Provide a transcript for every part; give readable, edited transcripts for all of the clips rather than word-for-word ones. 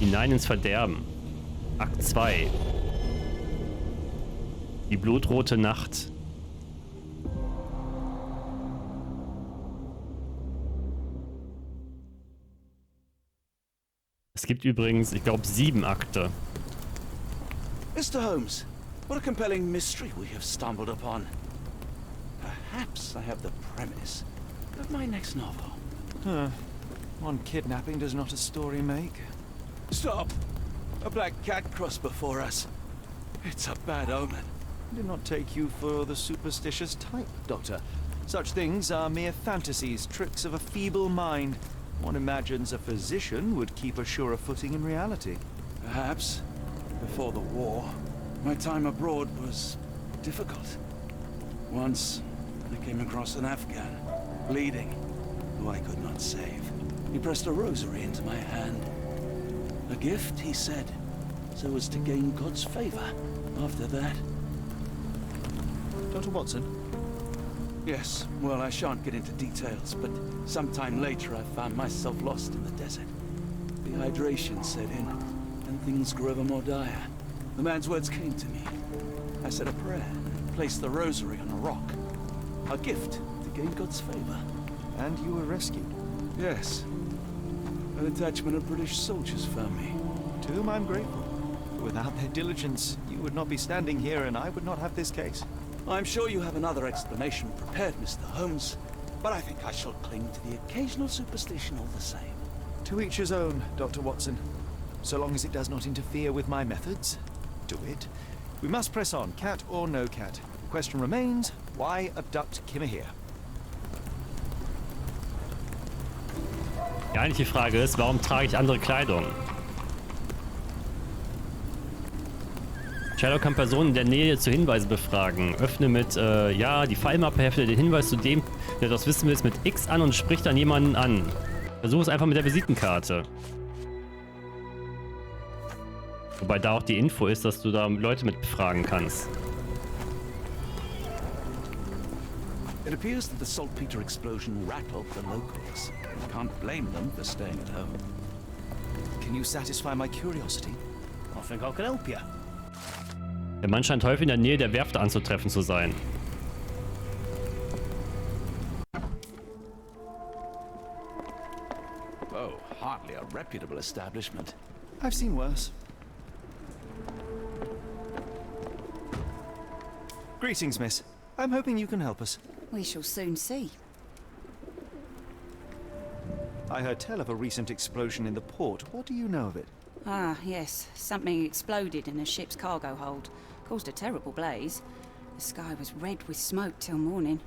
Hinein ins Verderben. Akt 2. Die blutrote Nacht. Es gibt übrigens, ich glaube, 7 Akte. Mr. Holmes, what a compelling mystery we have stumbled upon. Perhaps I have the premise of my next novel. One kidnapping does not a story make. Stop! A black cat crossed before us. It's a bad omen. I did not take you for the superstitious type, Doctor. Such things are mere fantasies, tricks of a feeble mind. One imagines a physician would keep a surer footing in reality. Perhaps, before the war, my time abroad was difficult. Once, I came across an Afghan, bleeding, who I could not save. He pressed a rosary into my hand. A gift, he said, so as to gain God's favor. After that... Dr. Watson? Yes, well, I shan't get into details, but sometime later I found myself lost in the desert. Dehydration set in, and things grew ever more dire. The man's words came to me. I said a prayer and placed the rosary on a rock. A gift to gain God's favor. And you were rescued? Yes. A detachment of British soldiers found me. To whom I'm grateful. Without their diligence, you would not be standing here and I would not have this case. I'm sure you have another explanation prepared, Mr. Holmes, but I think I shall cling to the occasional superstition all the same. To each his own, Dr. Watson. So long as it does not interfere with my methods, do it. We must press on, cat or no cat. The question remains, why abduct Kimmer here? Die eigentliche Frage ist, warum trage ich andere Kleidung? Sherlock kann Personen in der Nähe zu Hinweisen befragen. Öffne mit, ja, die Fallmappe, hefte den Hinweis zu dem, der das wissen willst, mit X an und sprich dann jemanden an. Versuch es einfach mit der Visitenkarte. Wobei da auch die Info ist, dass du da Leute mit befragen kannst. It appears that the saltpeter explosion rattled the locals. Can't blame them for staying at home. Can you satisfy my curiosity? I think I can help you. Der Mann scheint häufig in der Nähe der Werft anzutreffen zu sein. Oh, hardly a reputable establishment. I've seen worse. Greetings, miss. I'm hoping you can help us. We shall soon see. I heard tell of a recent explosion in the port. What do you know of it? Ah, yes. Something exploded in a ship's cargo hold. Caused a terrible blaze. The sky was red with smoke till morning.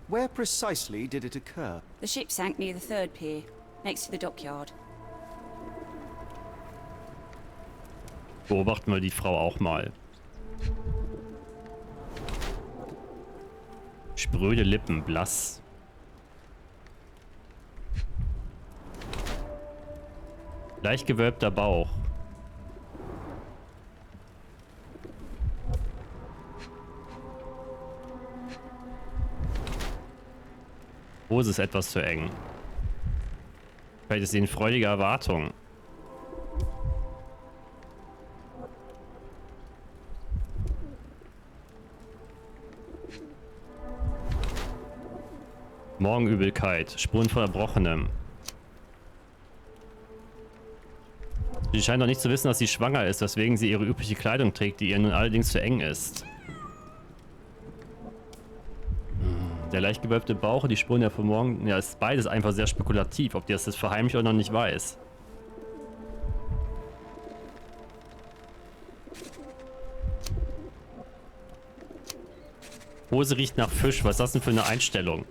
Where precisely did it occur? The ship sank near the third pier, next to the dockyard. Beobachten wir die Frau auch mal. Spröde Lippen, blass. Leicht gewölbter Bauch. Hose ist etwas zu eng. Vielleicht ist sie in freudiger Erwartung. Morgenübelkeit, Spuren von Erbrochenem. Sie scheint noch nicht zu wissen, dass sie schwanger ist, weswegen sie ihre übliche Kleidung trägt, die ihr nun allerdings zu eng ist. Der leicht gewölbte Bauch und die Spuren der Vermorgen, ja, ist beides einfach sehr spekulativ, ob die das verheimlicht oder noch nicht weiß. Hose riecht nach Fisch, was ist das denn für eine Einstellung?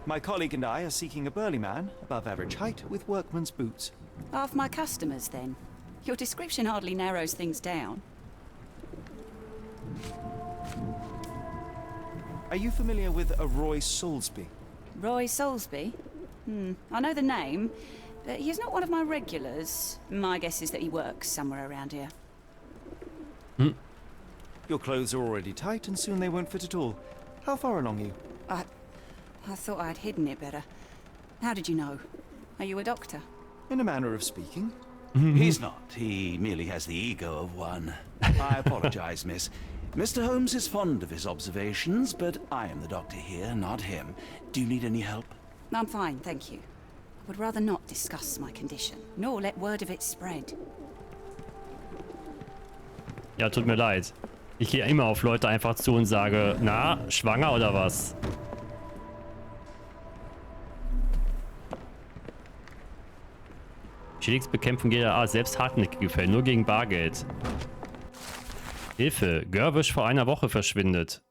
My colleague and I are seeking a burly man, above average height, with workman's boots. Half my customers, then. Your description hardly narrows things down. Are you familiar with a Roy Soulsby? Roy Soulsby? I know the name, but he's not one of my regulars. My guess is that he works somewhere around here. Your clothes are already tight and soon they won't fit at all. How far along are you? I thought I'd hidden it better. How did you know? Are you a doctor? In a manner of speaking. He's not. He merely has the ego of one. I apologize, miss. Mr. Holmes is fond of his observations, but I am the doctor here, not him. Do you need any help? I'm fine, thank you. I would rather not discuss my condition, nor let word of it spread. Ja, tut mir leid. Ich gehe immer auf Leute einfach zu und sage, na, schwanger oder was? Schädigst bekämpfen GDA, selbst hartnäckige Fälle, nur gegen Bargeld. Hilfe, Görwisch vor einer Woche verschwindet.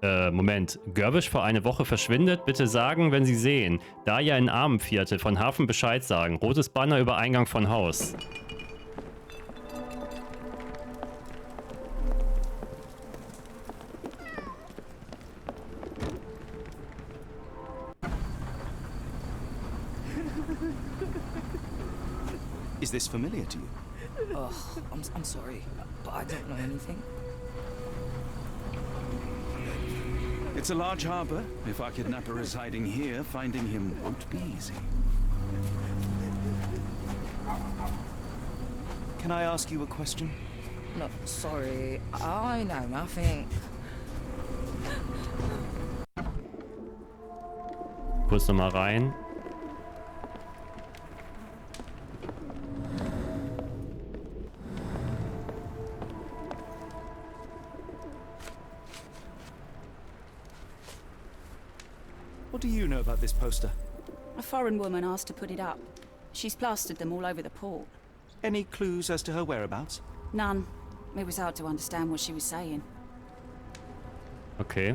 Moment. Görwisch vor einer Woche verschwindet? Bitte sagen, wenn Sie sehen. Da ja in Armenviertel von Hafen Bescheid sagen. Rotes Banner über Eingang von Haus. Is this familiar to you? Oh, I'm sorry, but I don't know anything. It's a large harbor. If our kidnapper is hiding here, finding him won't be easy. Can I ask you a question? No, sorry, I know nothing. Kurz nochmal rein. What do you know about this poster? A foreign woman asked to put it up. She's plastered them all over the port. Any clues as to her whereabouts? None. It was hard to understand what she was saying. Okay.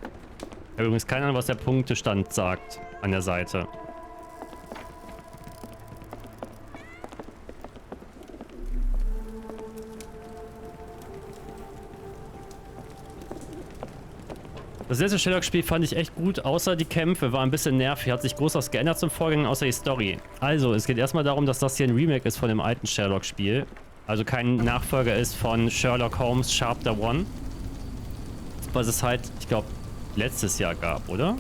Ich habe übrigens keine Ahnung, was der Punktestand sagt an der Seite. Das letzte Sherlock-Spiel fand ich echt gut, außer die Kämpfe, war ein bisschen nervig, hat sich groß was geändert zum Vorgänger, außer die Story. Also, es geht erstmal darum, dass das hier ein Remake ist von dem alten Sherlock-Spiel. Also kein Nachfolger ist von Sherlock Holmes Chapter 1. Was es halt, ich glaube, letztes Jahr gab, oder?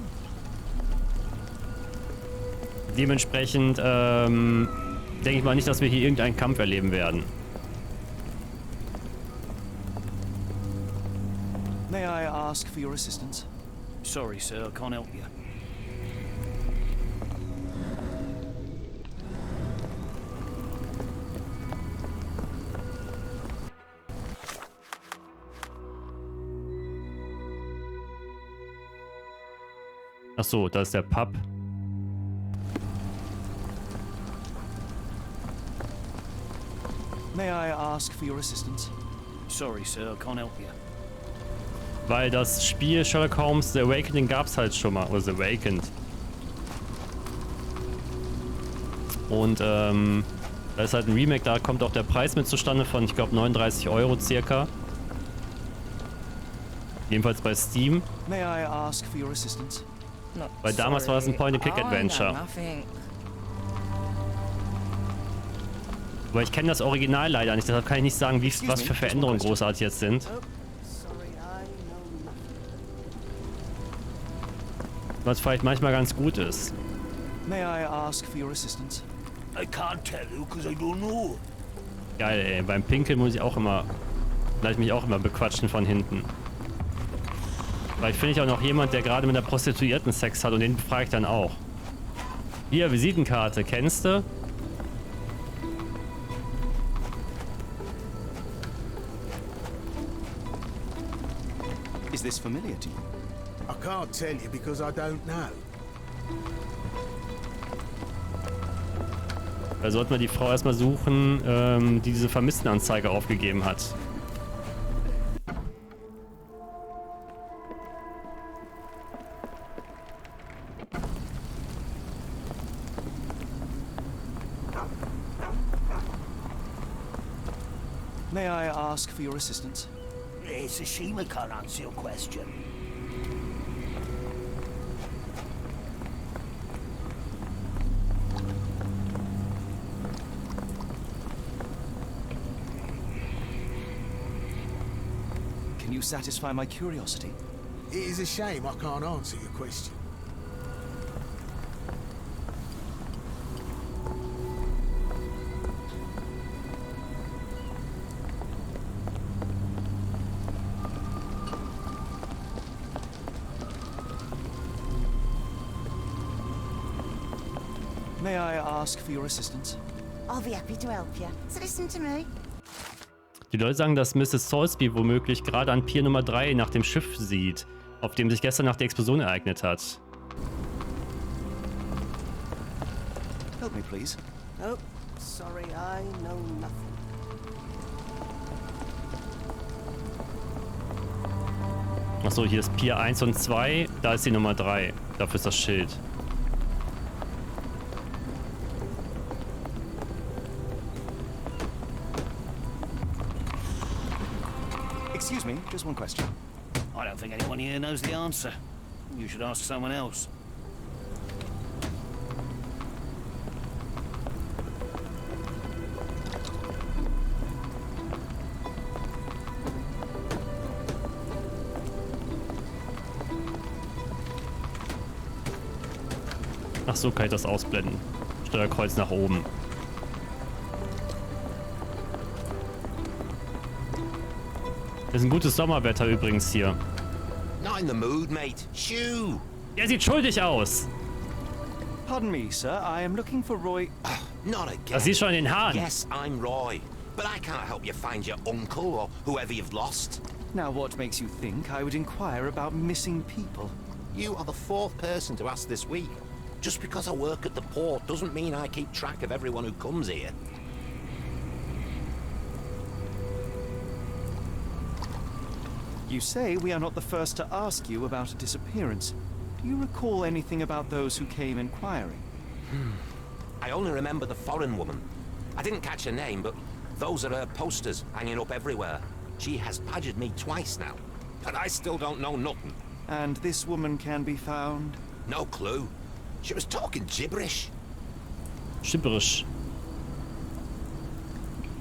Dementsprechend, denke ich mal nicht, dass wir hier irgendeinen Kampf erleben werden. May I ask for your assistance? Sorry, sir, I can't help you. Ach so, da ist der Pub. May I ask for your assistance? Sorry, sir, I can't help you. Weil das Spiel Sherlock Holmes The Awakening gab es halt schon mal. Oder The Awakened. Und da ist halt ein Remake, da kommt auch der Preis mit zustande von, ich glaube, 39 € circa. Jedenfalls bei Steam. May I ask for your assistance? No, Weil damals war das ein Point-and-Click-Adventure. I know nothing. Aber ich kenne das Original leider nicht, deshalb kann ich nicht sagen, was für Veränderungen großartig jetzt sind. Was vielleicht manchmal ganz gut ist. May I ask for your assistance? I can't tell you because I don't know. Geil, ey. Beim Pinkeln muss ich auch immer... Vielleicht mich auch immer bequatschen von hinten. Vielleicht finde ich auch noch jemand, der gerade mit einer Prostituierten Sex hat und den frage ich dann auch. Hier, Visitenkarte, kennst du? Is this familiar to you? I can't tell you because I don't know. Da sollten wir die Frau erstmal suchen, die diese Vermisstenanzeige aufgegeben hat. May I ask for your assistance? It's a shame I can't answer your question. Can you satisfy my curiosity? It is a shame I can't answer your question. May I ask for your assistance? I'll be happy to help you. So listen to me. Die Leute sagen, dass Mrs. Soulsby womöglich gerade an Pier Nummer 3 nach dem Schiff sieht, auf dem sich gestern Nacht die Explosion ereignet hat. Help me, please. Oh, sorry, I know nothing. Achso, hier ist Pier 1 und 2, da ist die Nummer 3. Dafür ist das Schild. Excuse me, just one question. I don't think anyone here knows the answer. You should ask someone else. Ach so, kann ich das ausblenden. Steuerkreuz nach oben. Ist ein gutes Sommerwetter übrigens hier. Not in the mood, mate. Shoo! Er sieht schuldig aus. Pardon me, sir. I am looking for Roy. Not again. Das sieht schon in den Haaren. Yes, I'm Roy. But I can't help you find your uncle or whoever you've lost. Now, what makes you think I would inquire about missing people? You are the 4th person to ask this week. Just because I work at the port doesn't mean I keep track of everyone who comes here. You say we are not the first to ask you about a disappearance. Do you recall anything about those who came inquiring? I only remember the foreign woman. I didn't catch her name, but those are her posters hanging up everywhere. She has badgered me twice now, but I still don't know nothing. And this woman can be found? No clue. She was talking gibberish. Gibberish.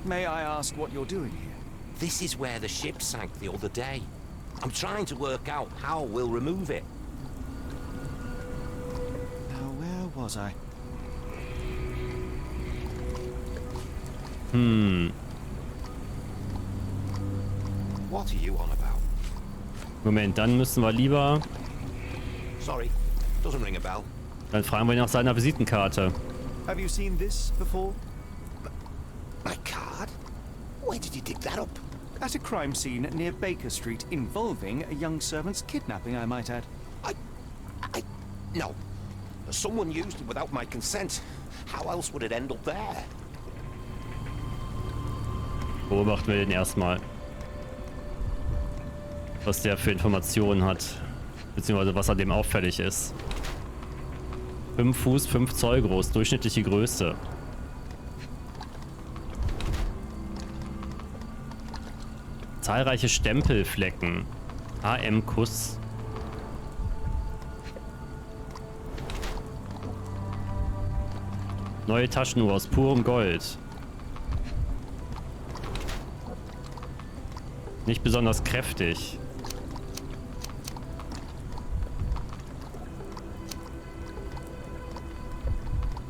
May I ask what you're doing here? This is where the ship sank the other day. I'm trying to work out how we'll remove it. Now, where was I? What are you on about? Moment, dann müssen wir lieber... Sorry, doesn't ring a bell. Dann fragen wir ihn nach seiner Visitenkarte. Have you seen this before? My card? Where did you dig that up? At a crime scene near Baker Street involving a young servant's kidnapping, I might add. No. Someone used it without my consent. How else would it end up there? Beobachten wir den erstmal. Was der für Informationen hat. Beziehungsweise was an dem auffällig ist. 5 Fuß, 5 Zoll groß, durchschnittliche Größe. Zahlreiche Stempelflecken. HM-Kuss. Neue Taschenuhr aus purem Gold. Nicht besonders kräftig.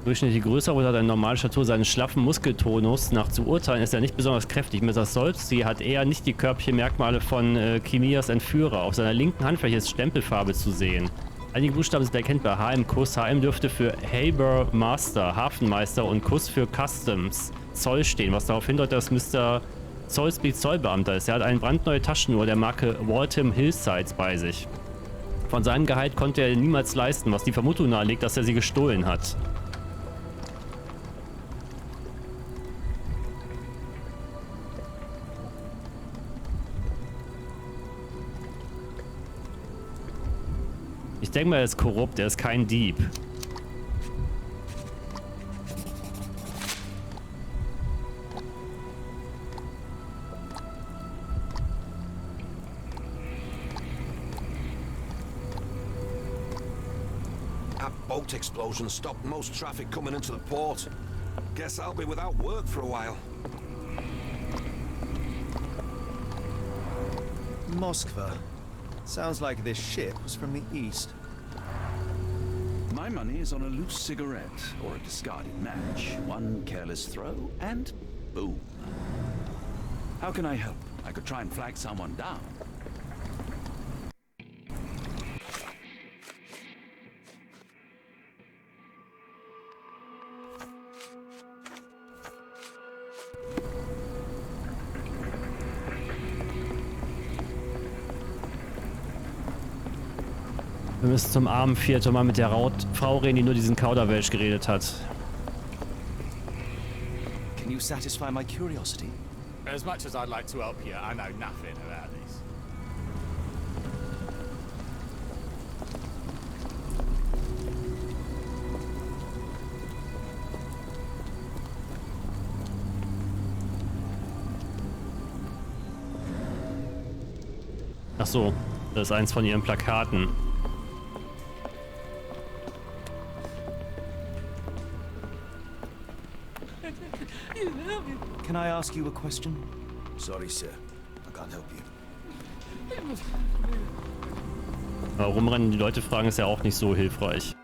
Durchschnittliche Größe oder hat eine normale Statur, seinen schlaffen Muskeltonus nach zu urteilen ist er nicht besonders kräftig. Mr. Solsty hat eher nicht die körperlichen Merkmale von Kimias Entführer. Auf seiner linken Handfläche ist Stempelfarbe zu sehen. Einige Buchstaben sind erkennbar. HM Kuss. HM dürfte für Haber Master, Hafenmeister und Kuss für Customs Zoll stehen, was darauf hindeutet, dass Mr. Soulsby Zollbeamter ist. Er hat eine brandneue Taschenuhr der Marke Waltham Hillsides bei sich. Von seinem Gehalt konnte er niemals leisten, was die Vermutung nahelegt, dass er sie gestohlen hat. Ich denke mal, er ist korrupt, er ist kein Dieb. That boat explosion stopped most traffic coming into the port. Guess I'll be without work for a while. Moskva. Sounds like this ship was from the east. My money is on a loose cigarette or a discarded match. One careless throw and boom. How can I help? I could try and flag someone down. Wir müssen zum armen Viertel mal mit der Frau reden, die nur diesen Kauderwelsch geredet hat. Can you satisfy my curiosity? As much as I'd like to help you, I know nothing about this. Ach so, das ist eins von ihren Plakaten. Can I ask you a question? Sorry, sir. I can't help you. Aber rumrennen, die Leute fragen, ist ja auch nicht so hilfreich.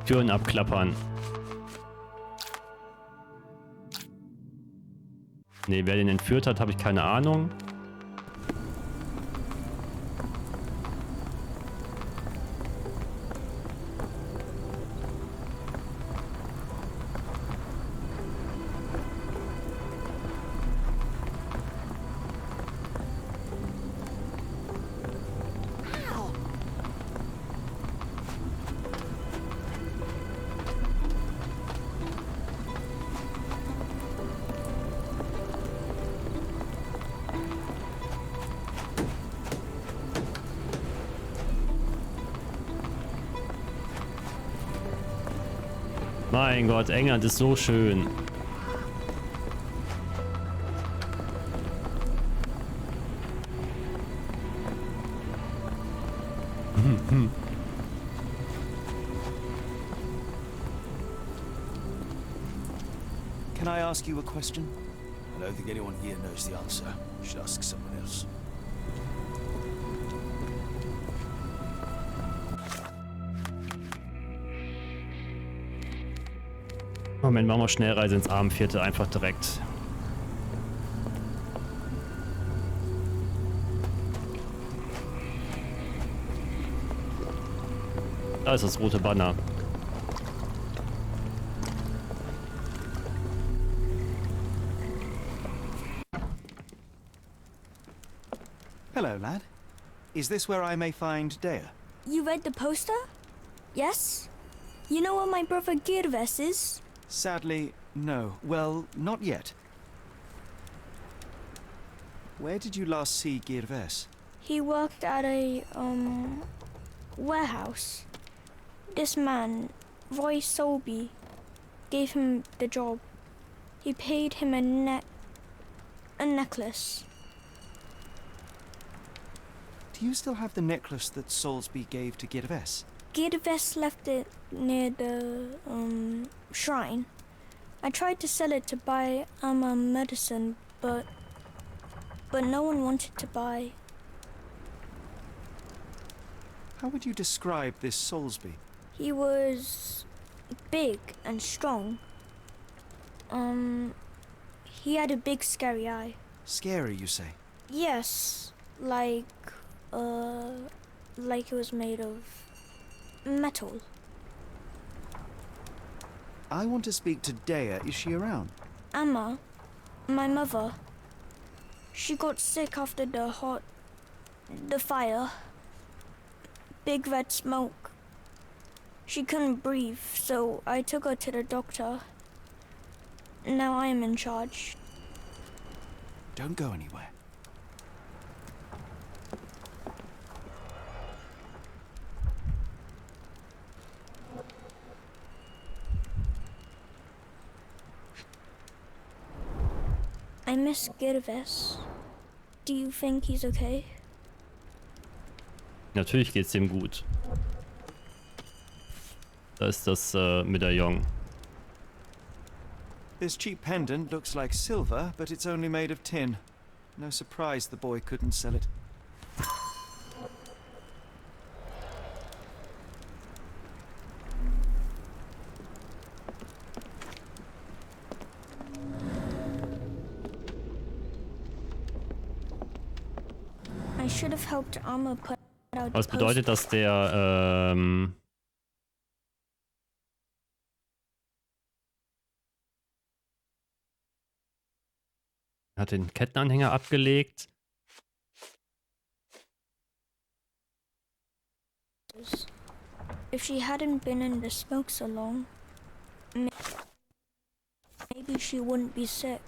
Türen abklappern. Ne, wer den entführt hat, habe ich keine Ahnung. Mein Gott, England ist so schön. Can I ask you a question? I don't think anyone here knows the answer. You should ask someone else. Moment, machen wir Schnellreise ins Abendviertel einfach direkt. Da ist das rote Banner. Hello, lad. Is this where I may find Dea? You read the poster? Yes? You know where my brother Girves is? Sadly, no. Well, not yet. Where did you last see Girves? He worked at a, warehouse. This man, Roy Solby, gave him the job. He paid him a necklace. Do you still have the necklace that Solsby gave to Girves? Girves left it near the, shrine. I tried to sell it to buy medicine, but no one wanted to buy. How would you describe this Solsby? He was big and strong. He had a big scary eye. Scary, you say? Yes, like it was made of metal. I want to speak to Dea. Is she around? Amma, my mother, she got sick after the fire. Big red smoke. She couldn't breathe, so I took her to the doctor. Now I am in charge. Don't go anywhere. I miss Girves. Do you think he's okay? Natürlich geht's dem gut. Da ist das Medaillon. This cheap pendant looks like silver, but it's only made of tin. No surprise the boy couldn't sell it. I should have helped Amma put out the Was bedeutet, dass der hat den Kettenanhänger abgelegt. If she hadn't been in the smoke so long, maybe she wouldn't be sick.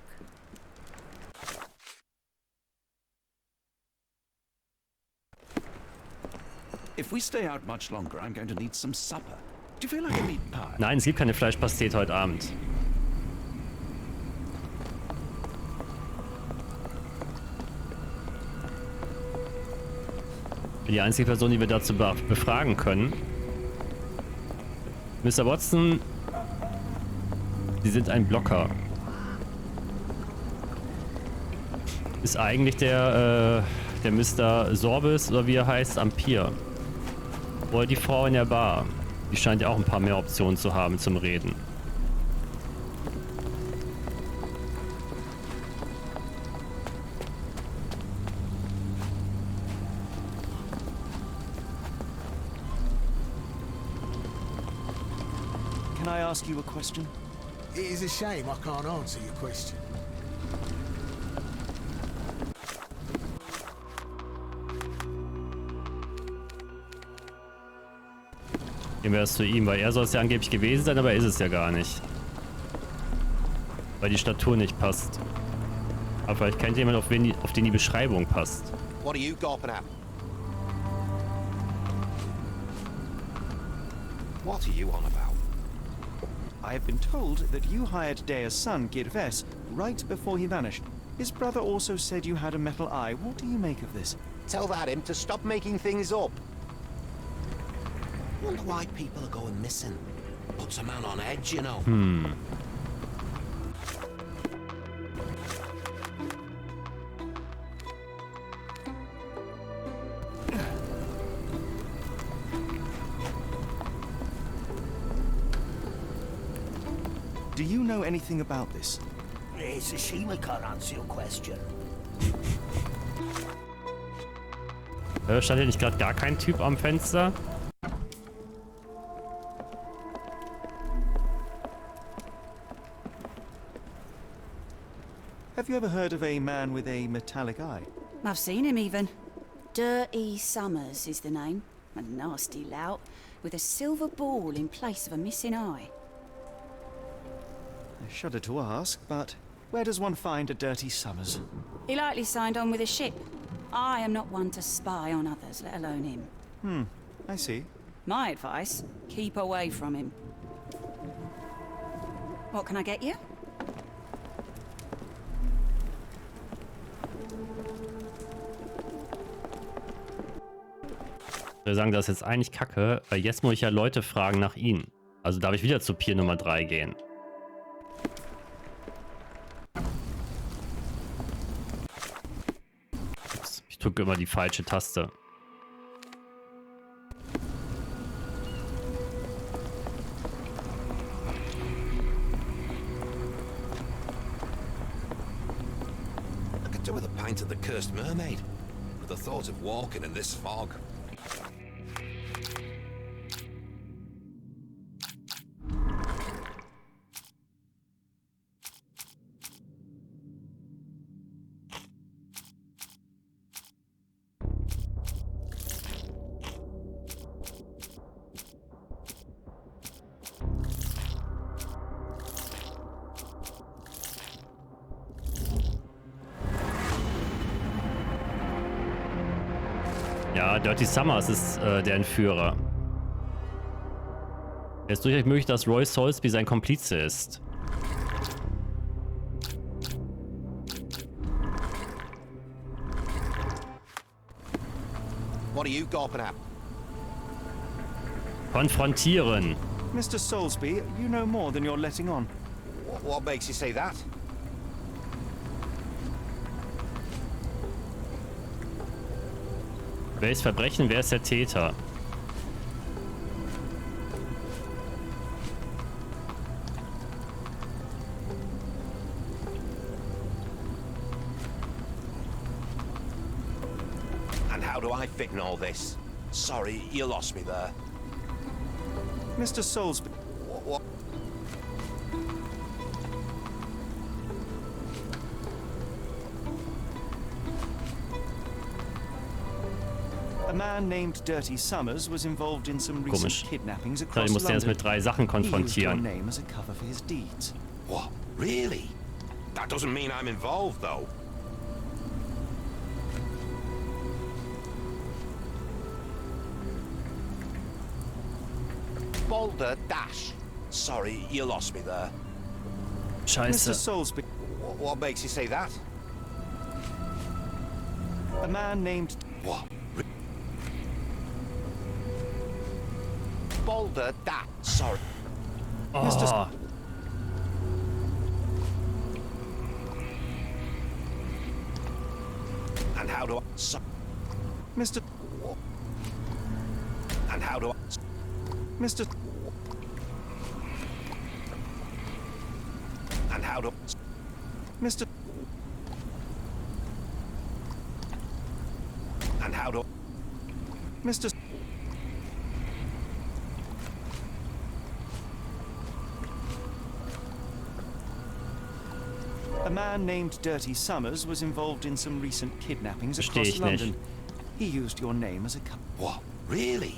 If we stay out much longer, I'm going to need some supper. Do you feel like a meat pie? Nein, es gibt keine Fleischpastete heute Abend. Die einzige Person, die wir dazu befragen können. Mr. Watson, Sie sind ein Blocker. Ist eigentlich der Mr. Sorbis, oder wie er heißt, Ampere. Oder die Frau in der Bar. Die scheint ja auch ein paar mehr Optionen zu haben zum Reden. Can I ask you a question? It is a shame I can't answer your question. Gehen wir das zu ihm, weil er soll es ja angeblich gewesen sein, aber er ist es ja gar nicht. Weil die Statur nicht passt. Aber vielleicht kennt jemand, auf den die Beschreibung passt. What are you gawping at? What are you on about? I have been told that you hired Dea's son, Girves, right before he vanished. His brother also said you had a metal eye. What do you make of this? Tell that him to stop making things up. Wonder why people are going missing. Puts a man on edge, you know. Do you know anything about this? It's a shame I can't answer your question. Stand hier nicht gerade gar kein Typ am Fenster? Have you ever heard of a man with a metallic eye? I've seen him even. Dirty Summers is the name. A nasty lout with a silver ball in place of a missing eye. I shudder to ask, but where does one find a Dirty Summers? He likely signed on with a ship. I am not one to spy on others, let alone him. I see. My advice, keep away from him. What can I get you? Ich würde sagen, das ist jetzt eigentlich kacke, weil jetzt muss ich ja Leute fragen nach ihnen. Also darf ich wieder zu Pier Nummer 3 gehen. Ups, ich drücke immer die falsche Taste. I could do with a pint of the cursed mermaid. With the thought of walking in this fog. Ja, Dirty Summers ist der Entführer. Es ist durchaus möglich, dass Roy Soulsby sein Komplize ist. What are you gawping at? Konfrontieren. Mr. Soulsby, you know more than you're letting on. What makes you say that? Welches Verbrechen? Wer ist der Täter? And how do I fit in all this? Sorry, you lost me there. Mr. Soulsby. What? A man named Dirty Summers was involved in some recent Komisch. kidnappings Ich across musste erst London. mit 3 Sachen He used your konfrontieren. name as a cover for his deeds. What? Really? That doesn't mean I'm involved, though. Boulder Dash. Sorry, you lost me there. Mr. Scheiße. Soulsby, What makes you say that? a man named What? Boulder Dash. Sorry. Oh. And how do I... Mr. And how do I... Mr. And how do... Mr. And how do... Mr. A man named Dirty Summers was involved in some recent kidnappings Versteh across ich nicht. London. He used your name as a cover. What? Really?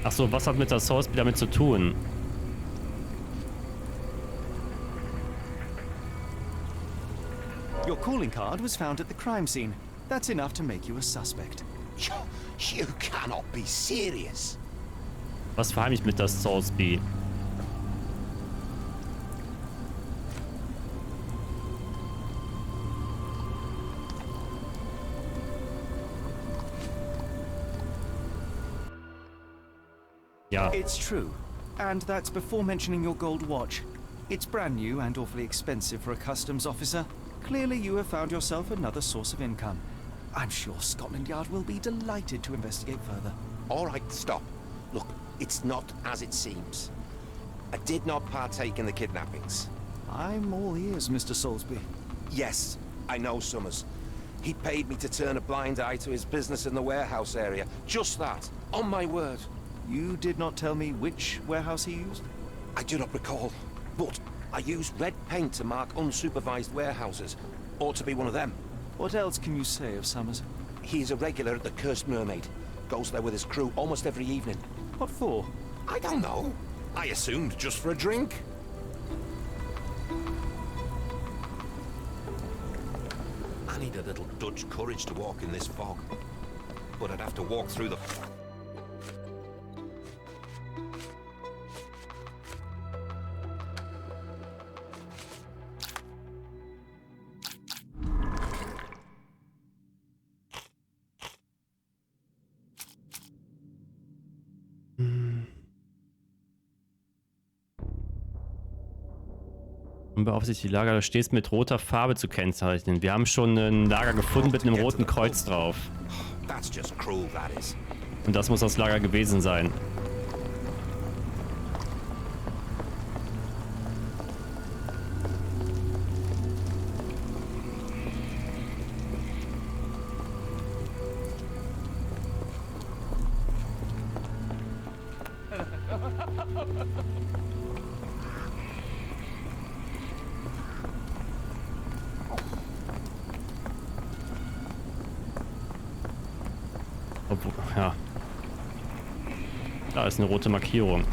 Ach so, was hat mit der Source damit zu tun? Your calling card was found at the crime scene. That's enough to make you a suspect. You cannot be serious. Was verheimlicht mit der Source-B? Ja. It's true. And that's before mentioning your gold watch. It's brand new and awfully expensive for a customs officer. Clearly you have found yourself another source of income. I'm sure Scotland Yard will be delighted to investigate further. All right, stop. Look, it's not as it seems. I did not partake in the kidnappings. I'm all ears, Mr. Soulsby. Yes, I know Summers. He paid me to turn a blind eye to his business in the warehouse area. Just that. On my word. You did not tell me which warehouse he used? I do not recall, but I used red paint to mark unsupervised warehouses. Ought to be one of them. What else can you say of Summers? He's a regular at the Cursed Mermaid. Goes there with his crew almost every evening. What for? I don't know. I assumed just for a drink. I need a little Dutch courage to walk in this fog. But I'd have to walk through the... Unbeaufsichtigte Lager stets mit roter Farbe zu kennzeichnen. Wir haben schon ein Lager gefunden mit einem roten Kreuz drauf. That's just cruel, that is. Und das muss das Lager gewesen sein. Obwohl, ja. Da ist eine rote Markierung.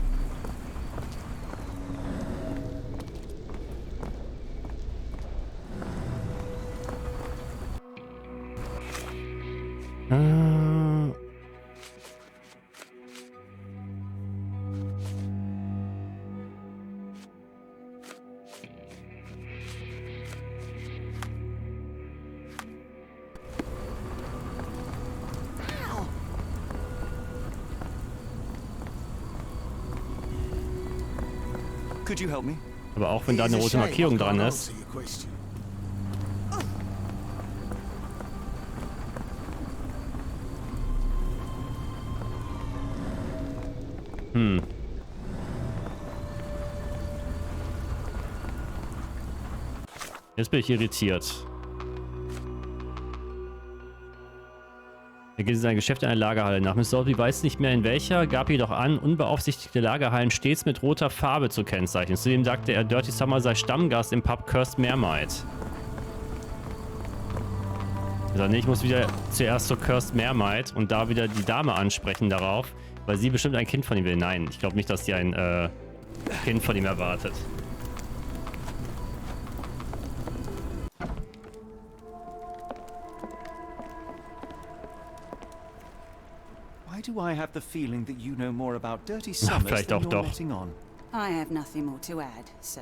Could you help me? Aber auch wenn da eine rote Markierung dran ist. Jetzt bin ich irritiert. Er geht in sein Geschäft in einer Lagerhalle nach. Miss Soulsby weiß nicht mehr in welcher, gab jedoch an, unbeaufsichtigte Lagerhallen stets mit roter Farbe zu kennzeichnen. Zudem sagte er, Dirty Summer sei Stammgast im Pub Cursed Mermaid. Also nee, ich muss wieder zuerst zur Cursed Mermaid und da wieder die Dame ansprechen darauf, weil sie bestimmt ein Kind von ihm will. Nein, ich glaube nicht, dass sie ein Kind von ihm erwartet. Why do I have the feeling that you know more about dirty summers vielleicht than auch you're doch. letting on? I have nothing more to add, sir.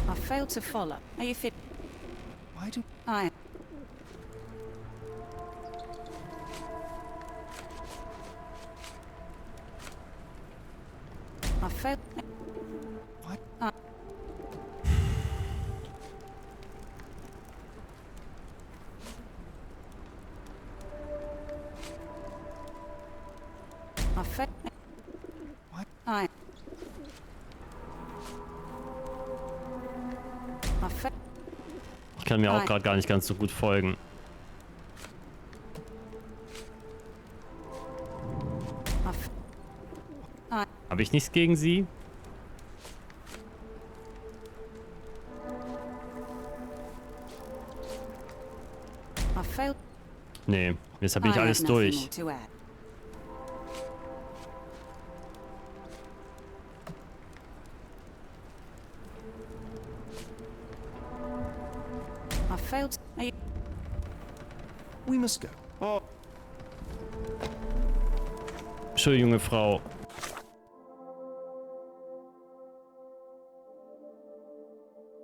I failed to follow. Are you fit? Why do I... I failed... What? I failed... What? I failed... Ich kann mir auch gerade gar nicht ganz so gut folgen. Habe ich nichts gegen sie? I failed... Nee, jetzt habe ich I alles have nothing durch. more to add. I failed... Are you... we must go? Oh, Schöne junge Frau.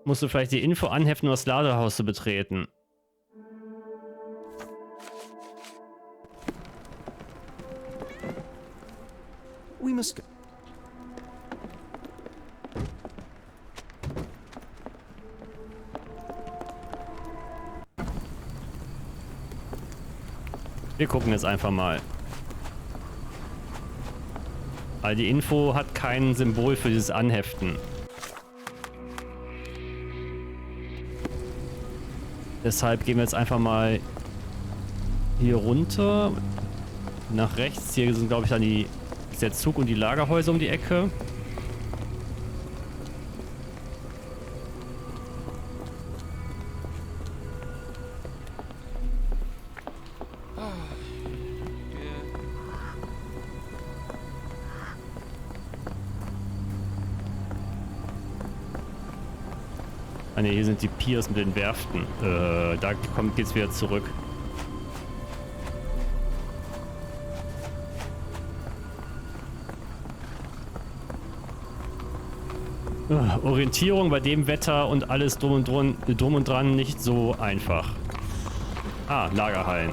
Musst du vielleicht die Info anheften, um das Ladehaus zu betreten? we must go. Wir gucken jetzt einfach mal. Weil die Info hat kein Symbol für dieses Anheften. Deshalb gehen wir jetzt einfach mal hier runter. Nach rechts. Hier sind, glaube ich, dann ist der Zug und die Lagerhäuser um die Ecke. Ah ne, hier sind die Piers mit den Werften. Da geht's wieder zurück. Orientierung bei dem Wetter und alles drum und dran nicht so einfach. Ah, Lagerhallen.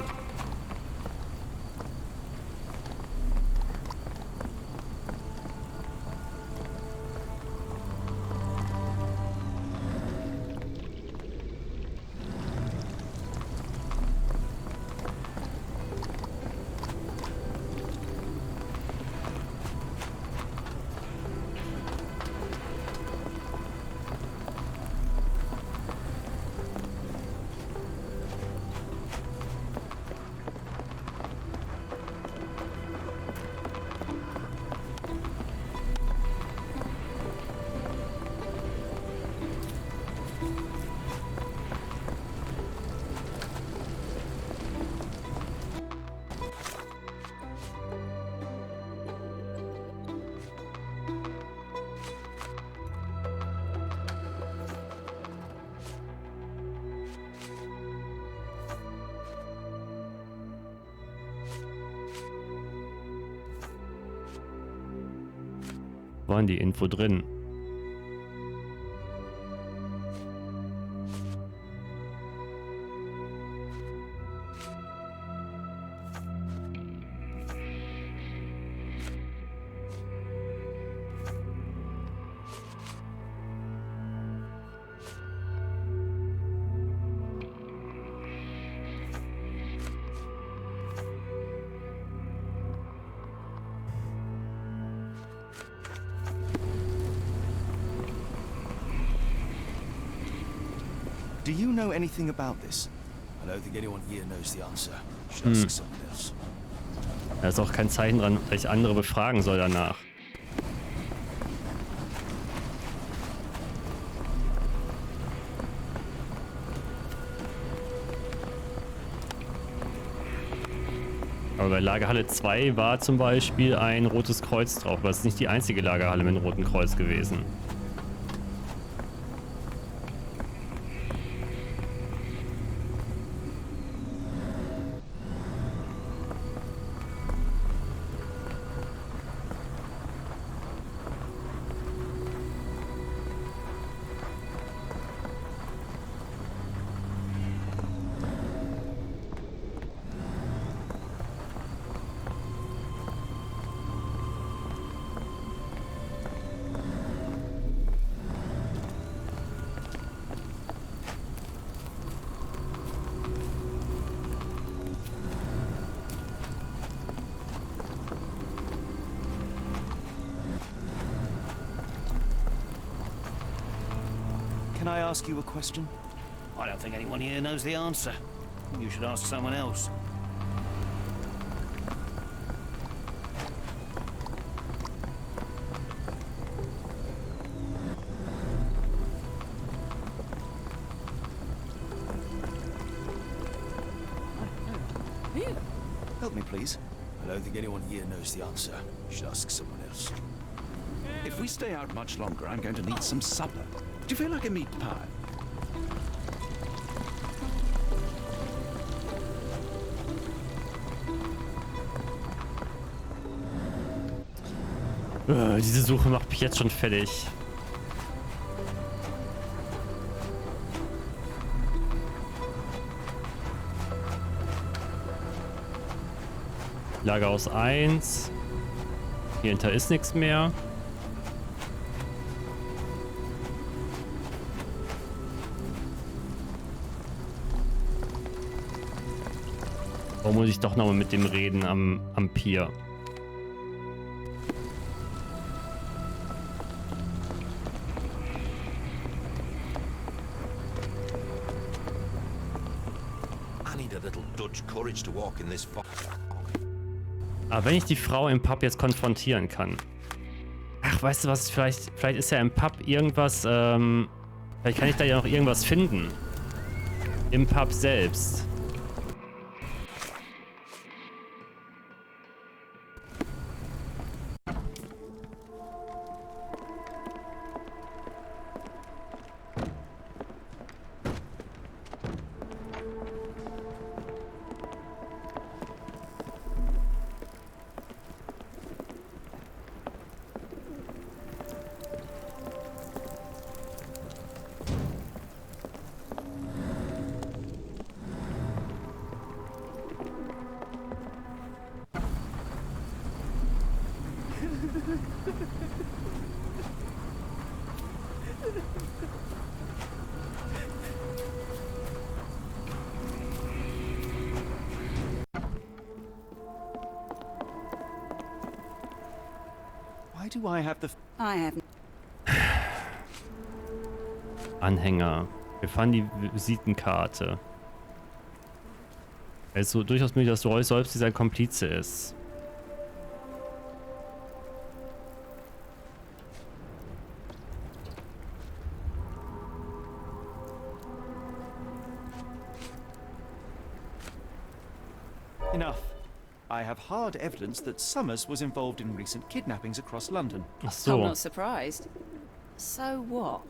Waren die Info drin? Do you know anything about this? I don't think anyone here knows the answer. You should ask someone else. Da ist auch kein Zeichen dran, weil ich andere befragen soll danach. Aber bei Lagerhalle 2 war zum Beispiel ein rotes Kreuz drauf. Aber es ist nicht die einzige Lagerhalle mit einem roten Kreuz gewesen. Can I ask you a question? I don't think anyone here knows the answer. You should ask someone else. Help me, please. I don't think anyone here knows the answer. You should ask someone else. If we stay out much longer, I'm going to need some supper. Do you feel like a meat pie? Diese Suche macht mich jetzt schon fertig. Lagerhaus 1. Hier hinter ist nichts mehr. Warum muss ich doch nochmal mit dem reden am Pier? I need a little Dutch courage to walk in this fog. Aber wenn ich die Frau im Pub jetzt konfrontieren kann. Ach, weißt du was? Vielleicht ist ja im Pub irgendwas. Vielleicht kann ich da ja noch irgendwas finden. Im Pub selbst. Why do I have the... I have Anhänger. Wir fanden die Visitenkarte. Es ist so durchaus möglich, dass Roy selbst sein Komplize ist. Enough. I have hard evidence that Summers was involved in recent kidnappings across London. Ach I'm so. not surprised. So what?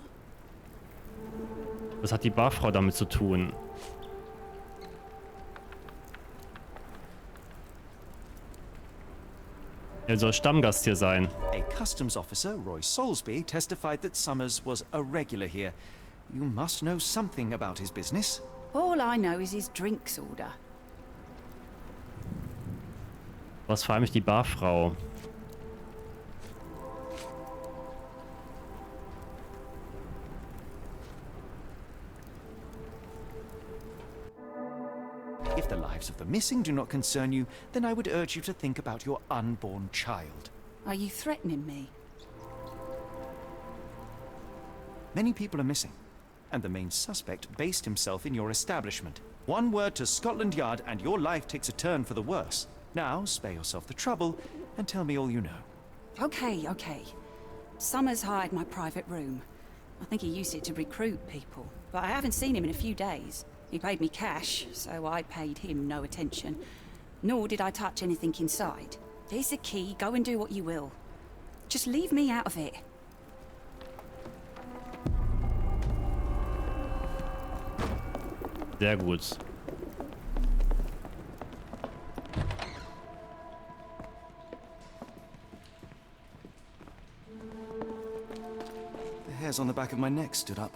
Was hat die Barfrau damit zu tun? Er soll Stammgast hier sein. A customs officer, Roy Soulsby, testified that Summers was a regular here. You must know something about his business. All I know is his drinks order. Was vor allem die Barfrau? If the lives of the missing do not concern you, then I would urge you to think about your unborn child. Are you threatening me? Many people are missing. and the main suspect based himself in your establishment. One word to Scotland Yard and your life takes a turn for the worse. Now, spare yourself the trouble and tell me all you know. Okay. Summers hired my private room. I think he used it to recruit people, but I haven't seen him in a few days. He paid me cash, so I paid him no attention. Nor did I touch anything inside. Here's the key, go and do what you will. Just leave me out of it. Sehr gut. The hairs on the back of my neck stood up.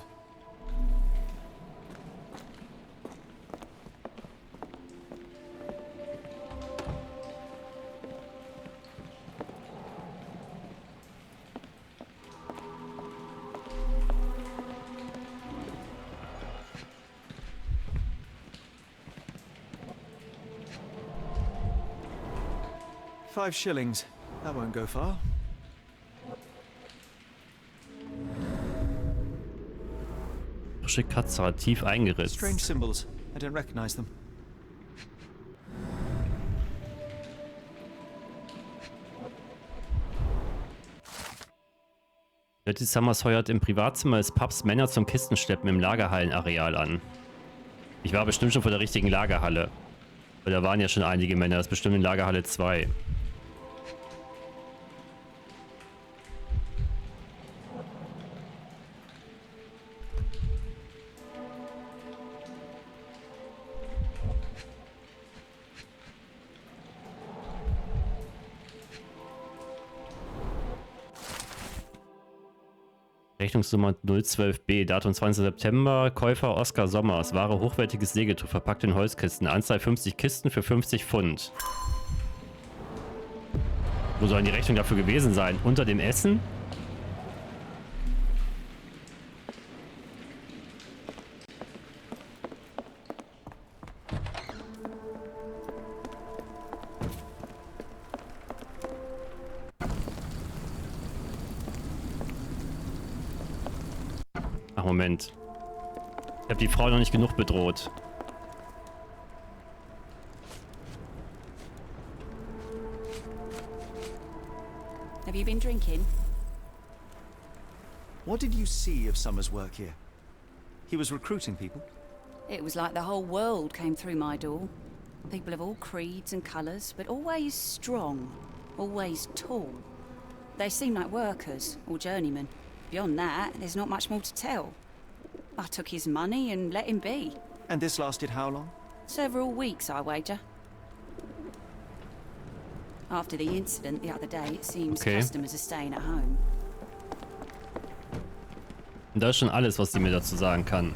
$5. That won't go far. Frische Katze, tief eingeritzt. Strange symbols. I don't recognize them. Betty Summers heuert im Privatzimmer des Pubs Männer zum Kistenschleppen im Lagerhallenareal an. Ich war bestimmt schon vor der richtigen Lagerhalle. Weil da waren ja schon einige Männer. Das ist bestimmt in Lagerhalle 2. Rechnungsnummer 012b, Datum 20. September, Käufer Oskar Sommers, Ware hochwertiges Sägetuch, verpackt in Holzkisten, Anzahl 50 Kisten für 50 Pfund. Wo sollen die Rechnungen dafür gewesen sein? Unter dem Essen? Moment. Ich habe die Frau noch nicht genug bedroht. Have you been drinking? What did you see of Summer's work here? He was recruiting people? It was like the whole world came through my door. People of all creeds and colours, but always strong, always tall. They seem like workers or journeymen. Beyond that, there's not much more to tell. I took his money and let him be. And this lasted how long? Several weeks, I wager. After the incident the other day, it seems customers are staying at home. Und das ist schon alles, was sie mir dazu sagen kann.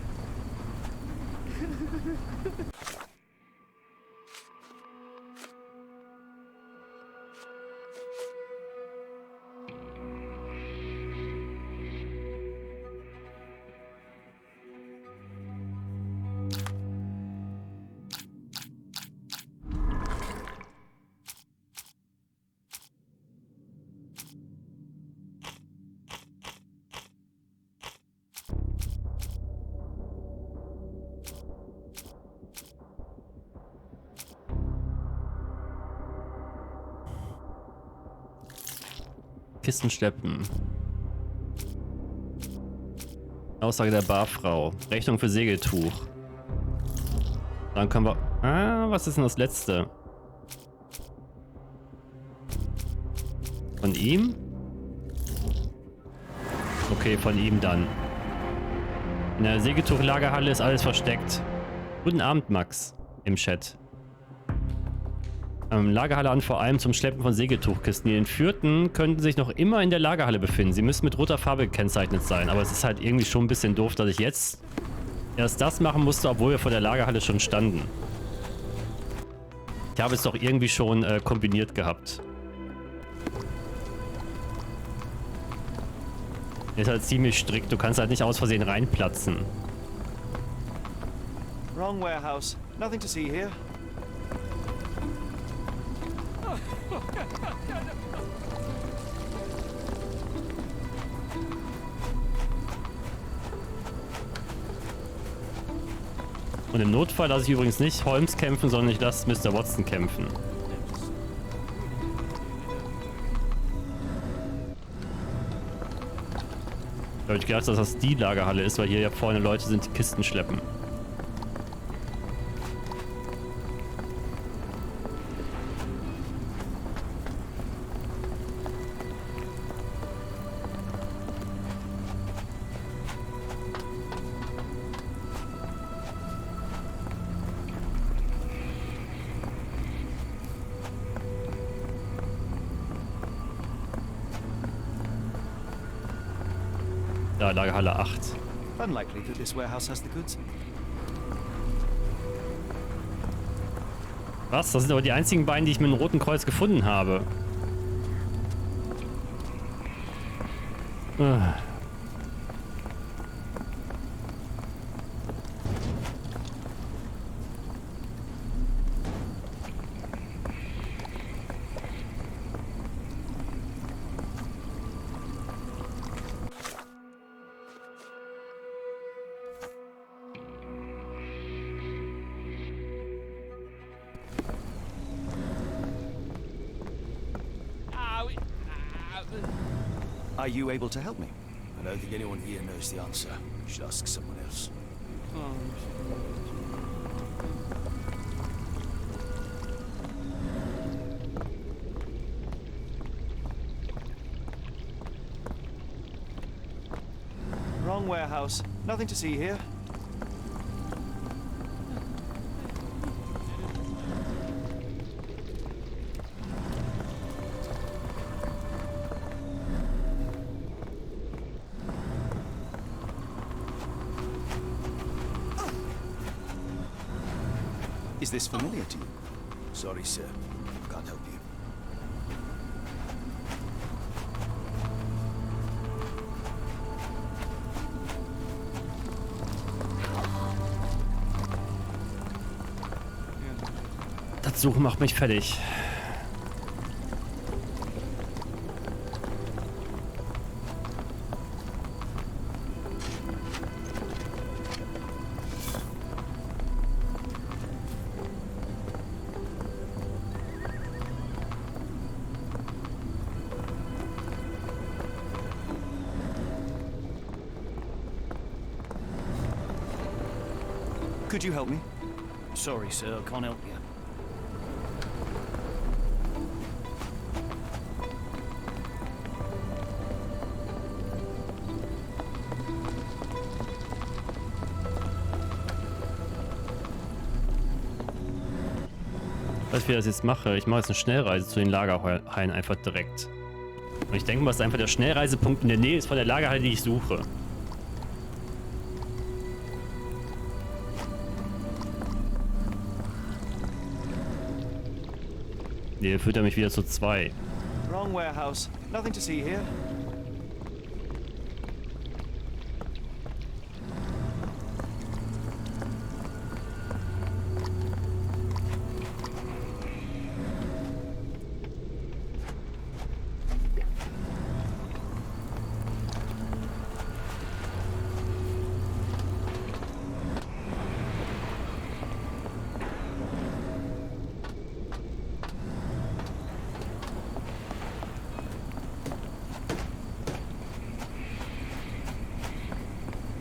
Kisten schleppen. Aussage der Barfrau. Rechnung für Segeltuch. Dann können wir... Ah, was ist denn das letzte? Von ihm? Okay, von ihm dann. In der Segeltuchlagerhalle ist alles versteckt. Guten Abend, Max. Im Chat. Lagerhalle an, vor allem zum Schleppen von Segeltuchkisten. Die Entführten könnten sich noch immer in der Lagerhalle befinden. Sie müssen mit roter Farbe gekennzeichnet sein. Aber es ist halt irgendwie schon ein bisschen doof, dass ich jetzt erst das machen musste, obwohl wir vor der Lagerhalle schon standen. Ich habe es doch irgendwie schon kombiniert gehabt. Ist halt ziemlich strikt. Du kannst halt nicht aus Versehen reinplatzen. Wrong warehouse. Nothing to see here. Und im Notfall lasse ich übrigens nicht Holmes kämpfen, sondern ich lasse Mr. Watson kämpfen. Da habe ich gedacht, dass das die Lagerhalle ist, weil hier ja vorne Leute sind, die Kisten schleppen. Da, Lagerhalle 8. Unlikely that this warehouse has the goods. Was? Das sind aber die einzigen beiden, die ich mit dem Roten Kreuz gefunden habe. Are you able to help me? I don't think anyone here knows the answer. You should ask someone else. Wrong warehouse. Nothing to see here. Is this familiar to you? Sorry, sir. Can't help you. Das Suchen macht mich fertig. Could you help me? Sorry, sir, I can't help you. Ich weiß, wie ich das jetzt mache. Ich mache jetzt eine Schnellreise zu den Lagerhallen einfach direkt. Und ich denke mal, dass einfach der Schnellreisepunkt in der Nähe ist von der Lagerhalle, die ich suche. Nee, führt er mich wieder zu 2. Wrong warehouse. Nothing to see here.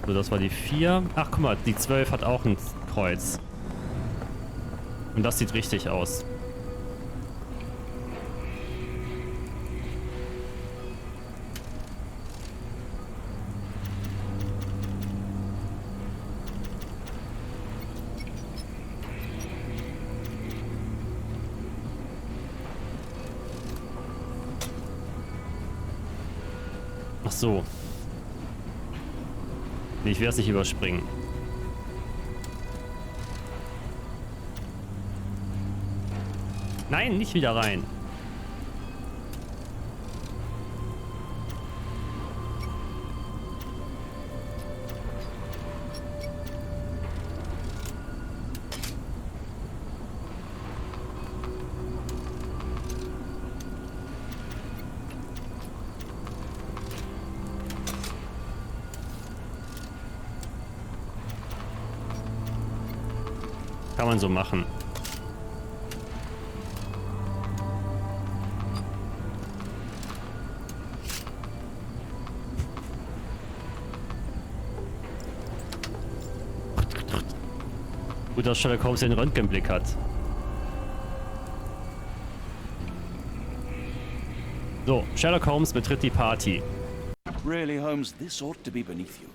So, das war die 4. Ach, guck mal, die 12 hat auch ein Kreuz. Und das sieht richtig aus. Ach so. Nee, ich werde es nicht überspringen. Nein, nicht wieder rein. Kann man so machen. Gut, dass Sherlock Holmes den Röntgenblick hat. So, Sherlock Holmes betritt die Party. Really, Holmes, this ought to be beneath you.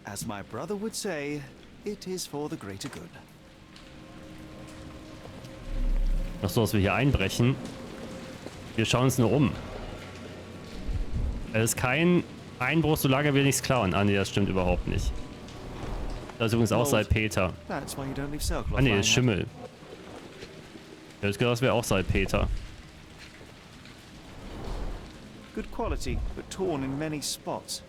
As my brother would say, it is for the greater good. Ach so, dass wir hier einbrechen. Wir schauen uns nur um. Es ist kein Einbruch, solange wir nichts klauen. Ah, nee, das stimmt überhaupt nicht. Das ist übrigens auch Salpeter. That's why you don't leave Circle. Ah, nee, das ist Schimmel. Ich hätte gedacht, das wäre auch Salpeter. Good quality, but torn in many spots.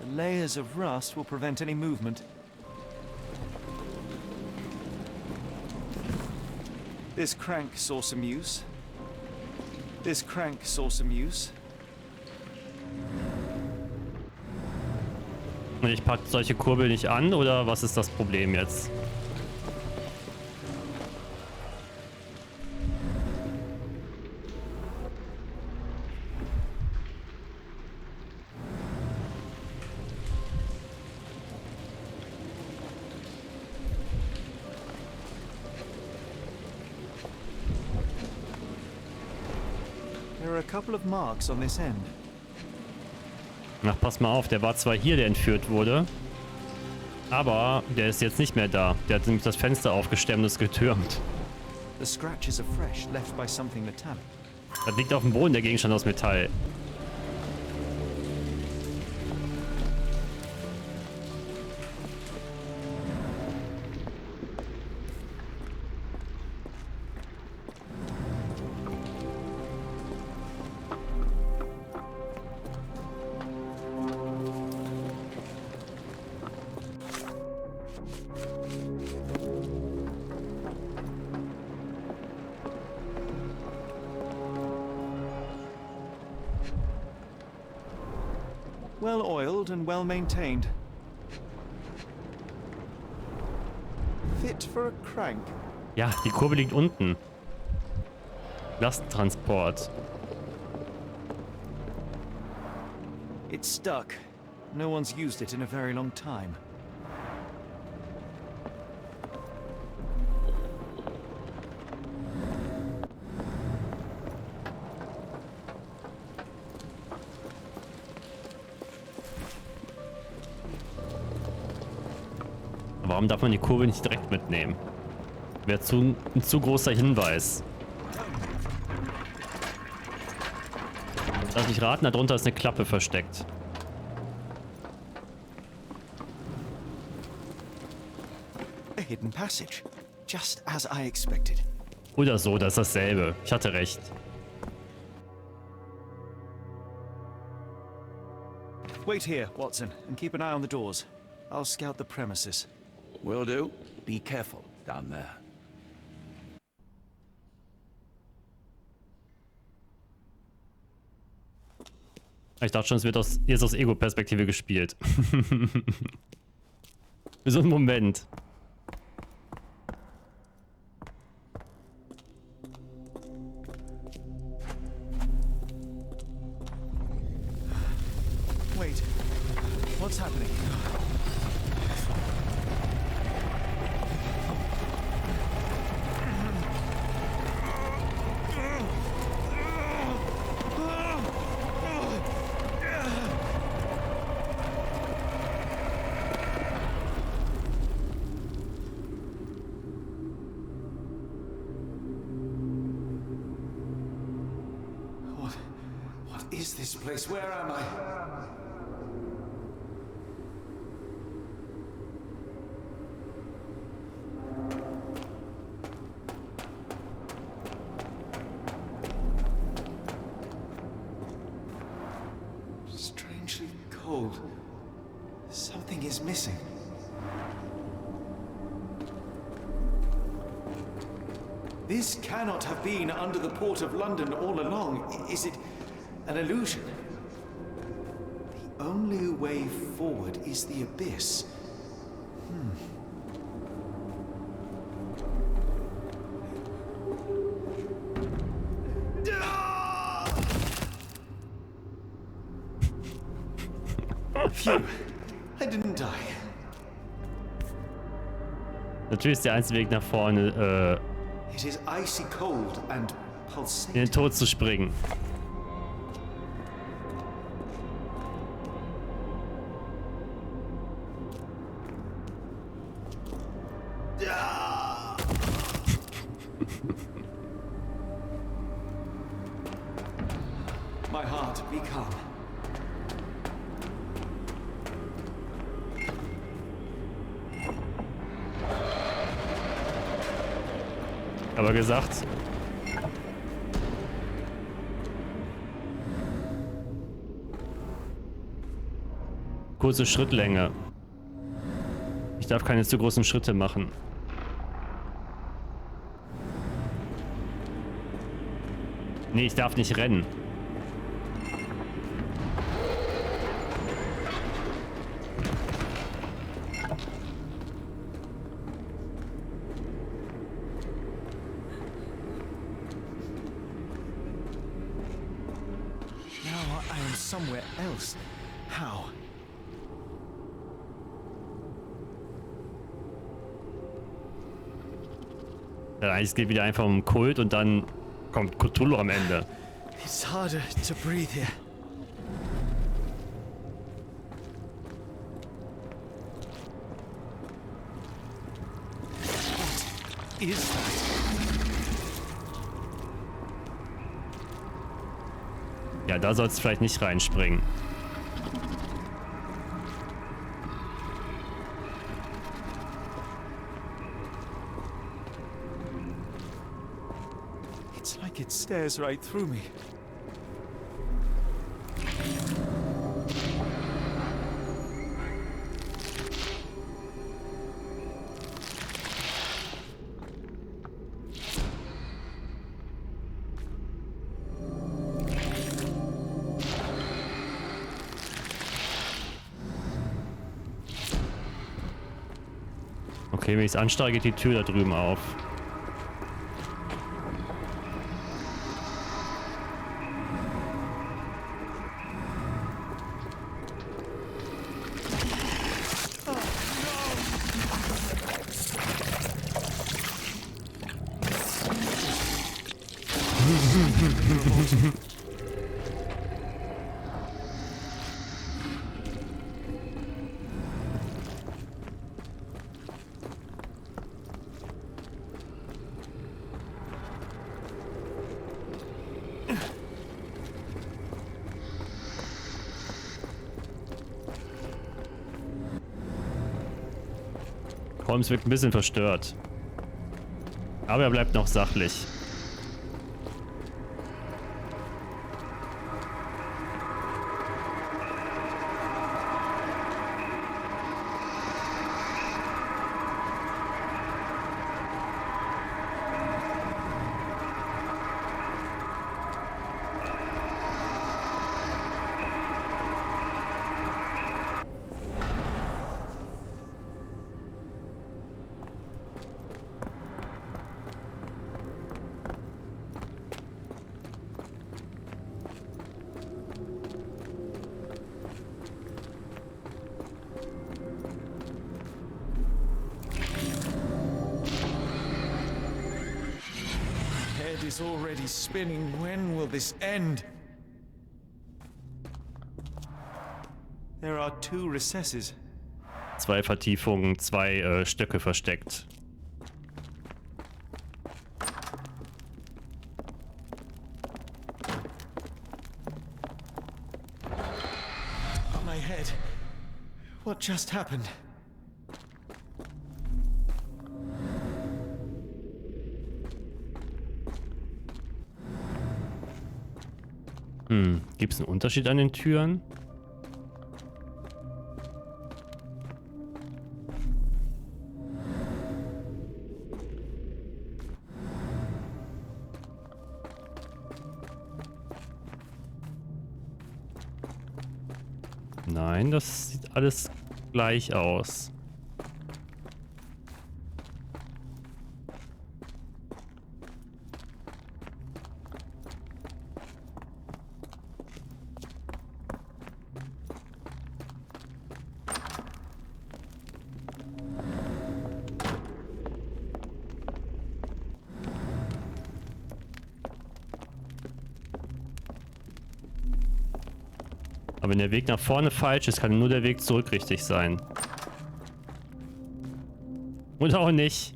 The layers of rust will prevent any movement. This crank saw some use. This crank saw some use. Und ich packe solche Kurbel nicht an, oder was ist das Problem jetzt? There are a couple of marks on this end. Ach, pass mal auf, der war zwar hier, der entführt wurde, aber der ist jetzt nicht mehr da. Der hat nämlich das Fenster aufgestemmt und ist getürmt. The scratches are fresh, left by something metallic. Da liegt auf dem Boden der Gegenstand aus Metall. Well oiled and well maintained. Fit for a crank. Ja, die Kurbel liegt unten. Lasttransport. It's stuck. No one's used it in a very long time. Warum darf man die Kurbel nicht direkt mitnehmen? Wäre ein zu großer Hinweis. Lass mich raten, darunter ist eine Klappe versteckt. A hidden passage. Just as I expected. Oder so, das ist dasselbe. Ich hatte recht. Wait here, Watson, and keep an eye on the doors. I'll scout the premises. Will do. Be careful down there. Ich dachte schon, es wird jetzt aus Ego-Perspektive gespielt. Für so einen Moment. Wait. What's happening? What is this place? Where am I? Strangely cold. Something is missing. This cannot have been under the port of London all along. Is it An illusion. The only way forward is the abyss. Phew, I didn't die. Natürlich ist der einzige Weg nach vorne, It is icy cold and in pulsating. den Tod zu springen. My heart, be calm. Aber gesagt. Kurze Schrittlänge. Ich darf keine zu großen Schritte machen. Nee, ich darf nicht rennen. Now I am somewhere else. How? Ja, eigentlich geht wieder einfach um Kult und dann kommt Cthulhu am Ende. It's harder to breathe here. What is that? Ja, da sollst du vielleicht nicht reinspringen. It's like it stares right through me. Okay, wenn ich es ansteuere, geht die Tür da drüben auf. Holmes wirkt ein bisschen verstört. Aber er bleibt noch sachlich. Is already spinning. When will this end? There are two recesses. 2 Vertiefungen, 2 Stöcke versteckt. On my head. What just happened? Gibt es einen Unterschied an den Türen? Nein, das sieht alles gleich aus. Aber wenn der Weg nach vorne falsch ist, kann nur der Weg zurück richtig sein. Oder auch nicht.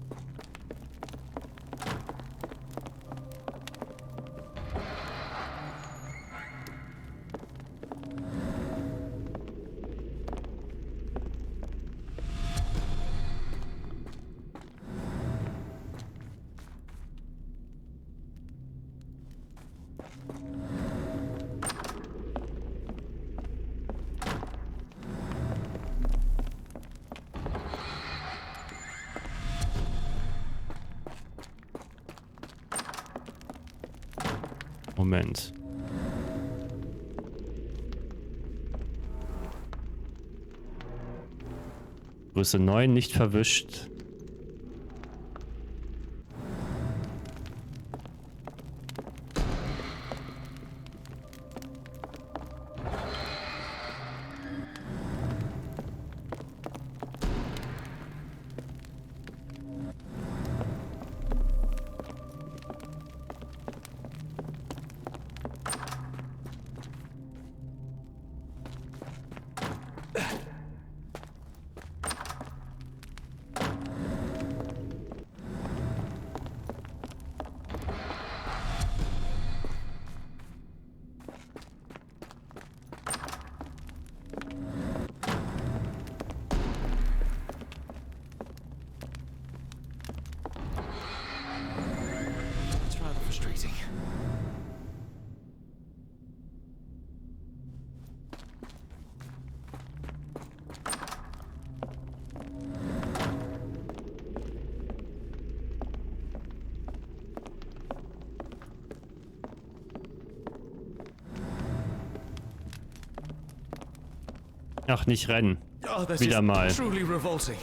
Moment. Größe 9 nicht verwischt. Ach, nicht rennen. Oh, that Wieder is mal. Truly revolting.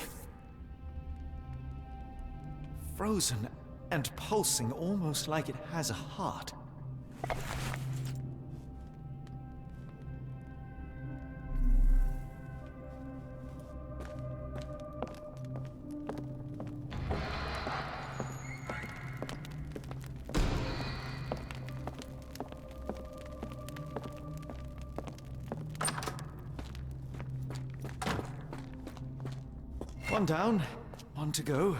Frozen and pulsing almost like it has a heart. One down, one to go.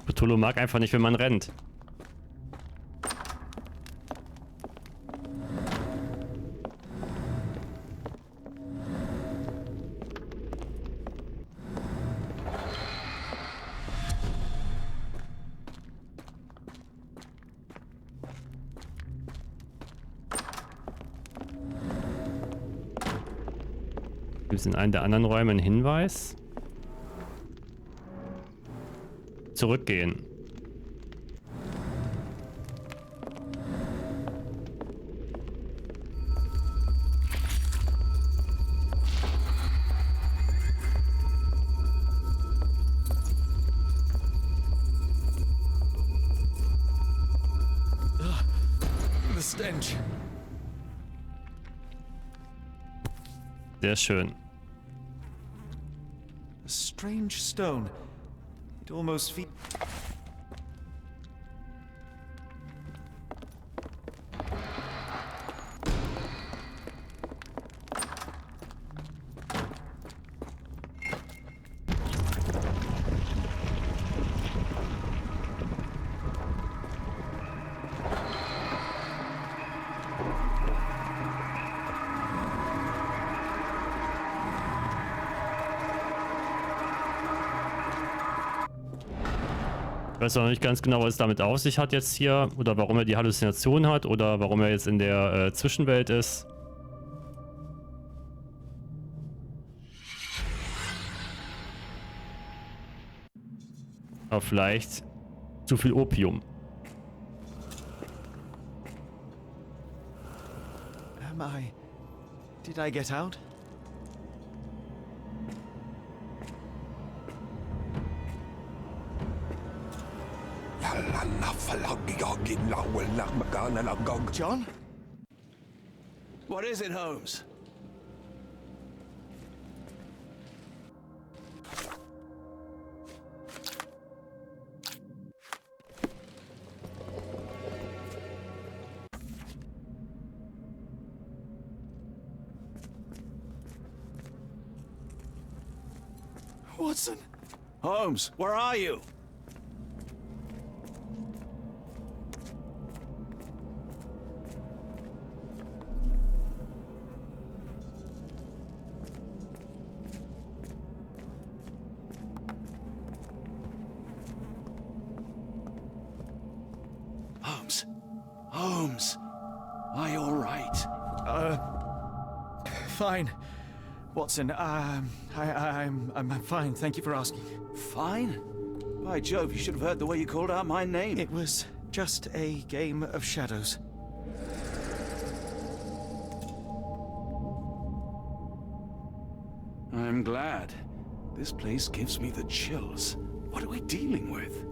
Cthulhu mag einfach nicht, wenn man rennt. Gibt es in einem der anderen Räume einen Hinweis? Zurückgehen. The stench. Sehr schön. A strange stone. It almost feels. Ich weiß noch nicht ganz genau, was es damit auf sich hat jetzt hier. Oder warum er die Halluzination hat. Oder warum er jetzt in der Zwischenwelt ist. Aber vielleicht zu viel Opium. Did I get out? John? What is it, Holmes? Watson! Holmes, where are you? Holmes. Holmes. Are you all right? Fine. Watson, I'm fine. Thank you for asking. Fine? By Jove, you should have heard the way you called out my name. It was just a game of shadows. I'm glad. This place gives me the chills. What are we dealing with?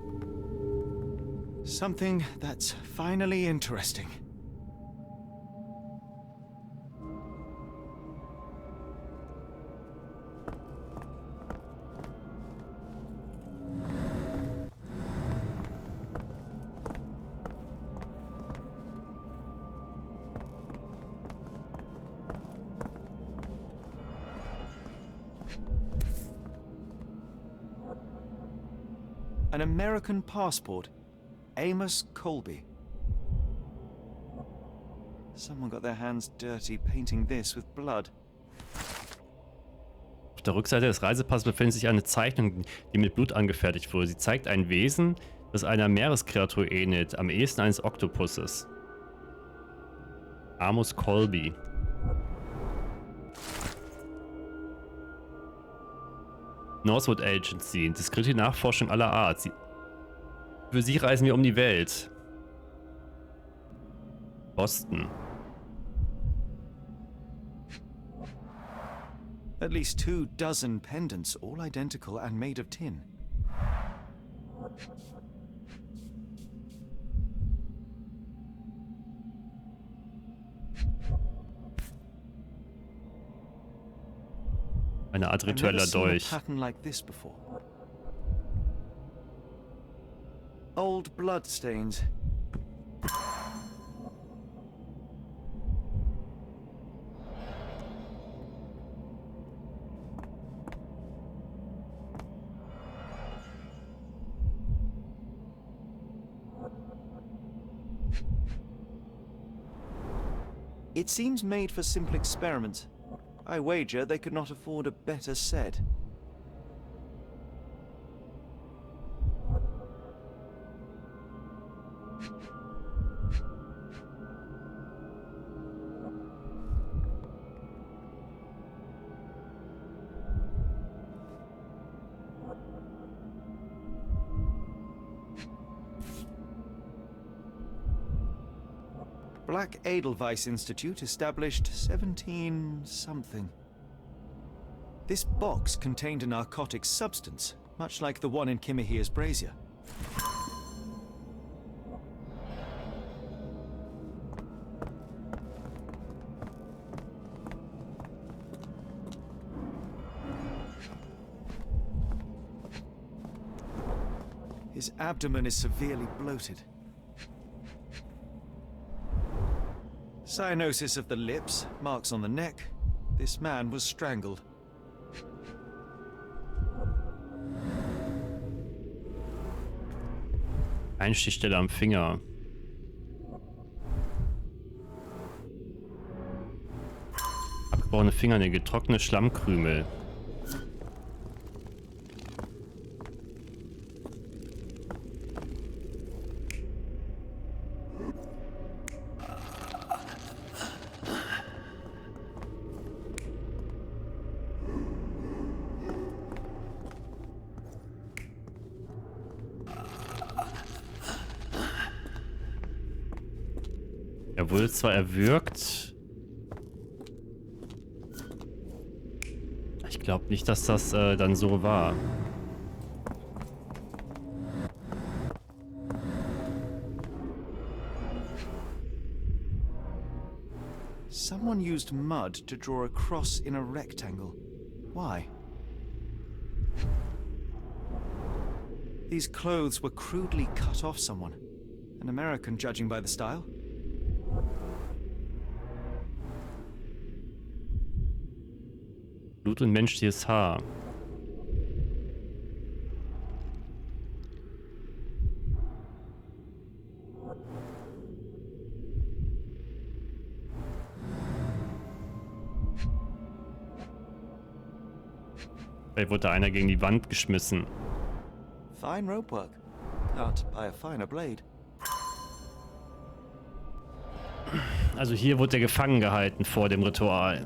Something that's finally interesting. An American passport. Amos Colby. Someone got their hands dirty painting this with blood. Auf der Rückseite des Reisepasses befindet sich eine Zeichnung, die mit Blut angefertigt wurde. Sie zeigt ein Wesen, das einer Meereskreatur ähnelt, am ehesten eines Oktopusses. Amos Colby. Northwood Agency, diskrete Nachforschung aller Art. Für sie reisen wir um die Welt. Boston. At least 24 pendants, all identical and made of tin. Eine Art ritueller Dolch. Pattern like this before. Old blood stains. It seems made for simple experiments. I wager they could not afford a better set. Black Edelweiss Institute established 17-something. This box contained a narcotic substance, much like the one in Kimihir's brazier. His abdomen is severely bloated. Cyanosis of the lips, marks on the neck. This man was strangled. Einstichstelle am Finger. Abgebrochene Fingernägel, trockene Schlammkrümel. Er wurde zwar erwürgt, glaube nicht, dass das dann so war. Someone used mud to draw a cross in a rectangle. Why? These clothes were crudely cut off someone. An American, judging by the style. Blut und menschliches Haar. Vielleicht wurde einer gegen die Wand geschmissen. Fine ropework, cut by a finer blade. Also hier wurde er gefangen gehalten vor dem Ritual.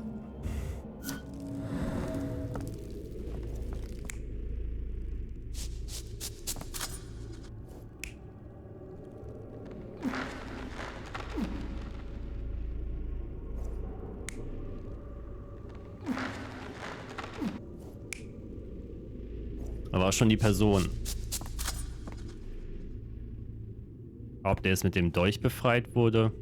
Aber auch schon die Person. Ob der jetzt mit dem Dolch befreit wurde?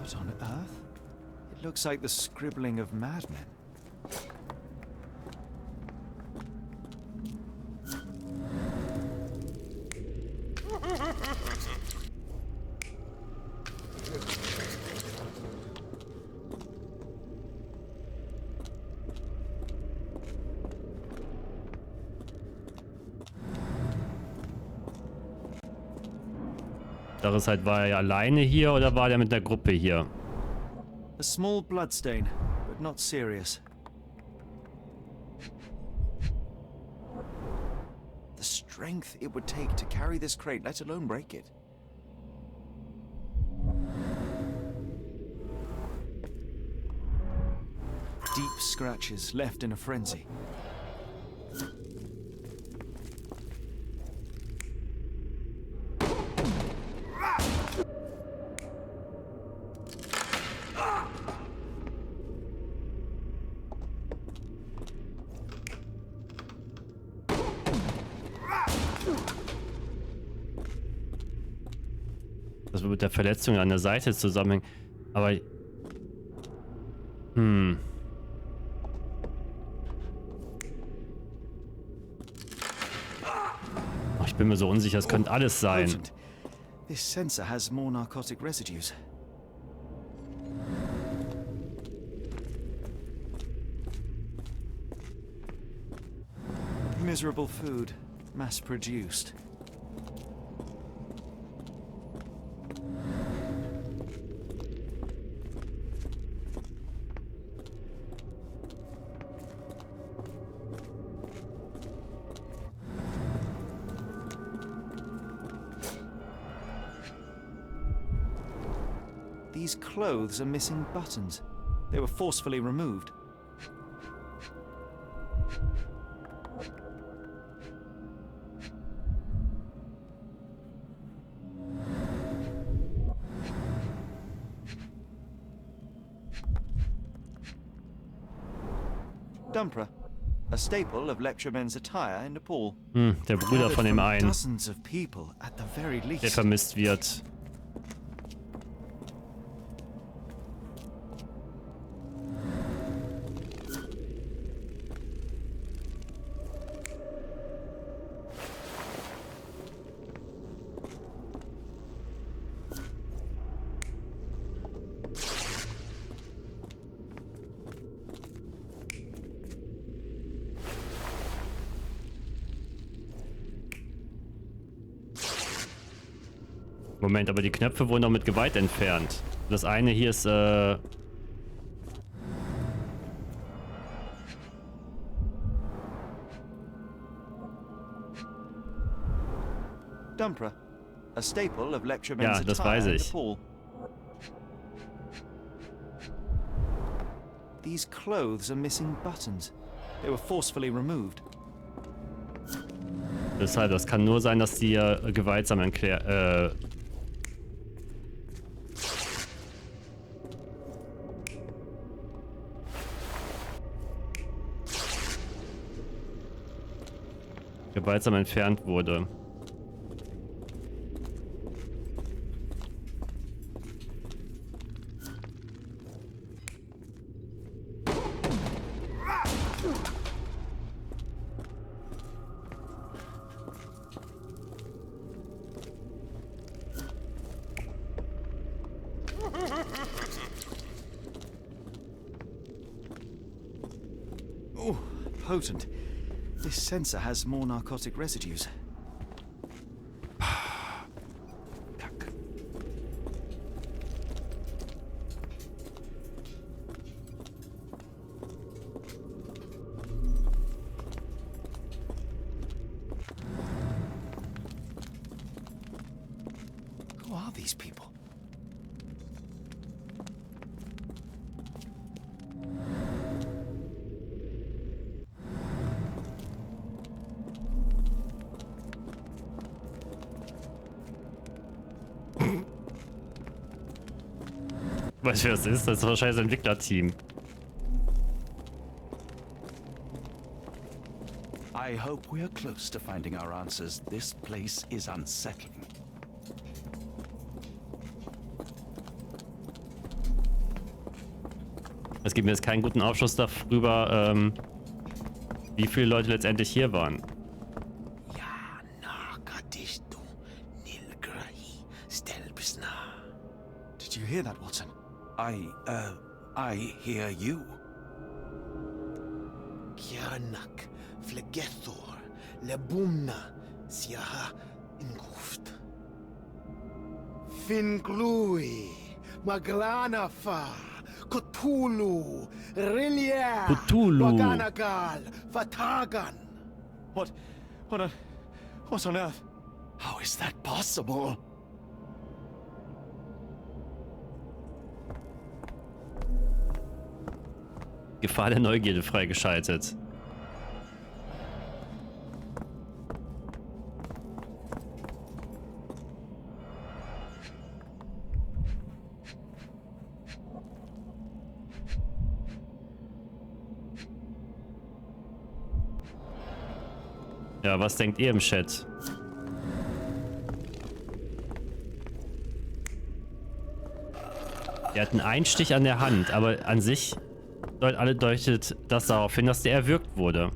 What on earth? It looks like the scribbling of madmen. Das ist halt, war er alleine hier oder war der mit der Gruppe hier? A small bloodstain, but not serious. The strength it would take to carry this crate, let alone break it. Deep scratches left in a frenzy. Das wird mit der Verletzung an der Seite zusammenhängen. Aber... Oh, ich bin mir so unsicher, es könnte alles sein. This sensor has more narcotic residues. Miserable food, mass-produced. These clothes are missing buttons. They were forcefully removed. Dumper, a staple of lecturemen's attire in Nepal. Der Bruder von dem einen, Dozens of people at the very least. der vermisst wird. Moment, aber die Knöpfe wurden doch mit Gewalt entfernt. Das eine hier ist, Dumper, a staple of lecturemen's ja, das attire weiß in ich. Nepal. These clothes are missing buttons. They were forcefully removed. Deshalb, das kann nur sein, dass die gewaltsam gewaltsam entfernt wurde. Oh, potent. This sensor has more narcotic residues. Who are these people? Weißt du, wer das ist? Das ist wahrscheinlich das Entwicklerteam. I hope we are close to finding our answers. This place is unsettling. Es gibt mir jetzt keinen guten Aufschluss darüber, wie viele Leute letztendlich hier waren. Did you hear that, Watson? I hear you. Kianak, Flegethor, Lebumna, Siaha, Inguft. Finglui, Maglanafa, Cthulhu, Rilia, Cthulhu. Waganagal, Vatagan. What on earth? How is that possible? Gefahr der Neugierde freigeschaltet. Ja, was denkt ihr im Chat? Er hat einen Einstich an der Hand, aber an sich deutet das darauf hin, dass der erwürgt wurde.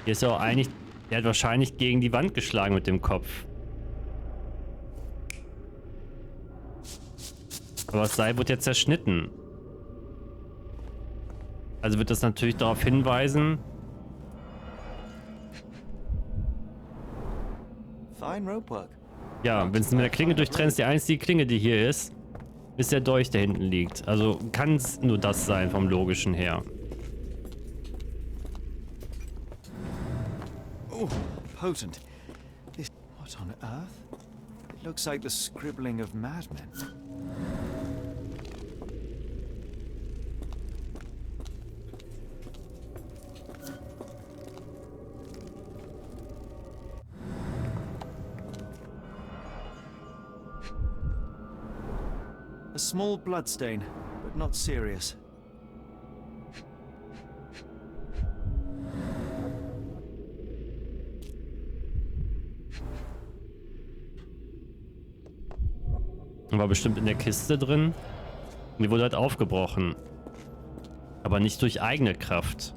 Hier ist er auch eigentlich... Er hat wahrscheinlich gegen die Wand geschlagen mit dem Kopf. Aber das Seil wird jetzt zerschnitten. Also wird das natürlich darauf hinweisen... Fine ropework. Ja, wenn es mit der Klinge durchtrennst, die einzige Klinge, die hier ist der Dolch, der hinten liegt. Also kann es nur das sein vom Logischen her. Oh, potent. What on earth? It looks like the scribbling of madmen. A small bloodstain, but not serious. War bestimmt in der Kiste drin. Die wurde halt aufgebrochen. Aber nicht durch eigene Kraft.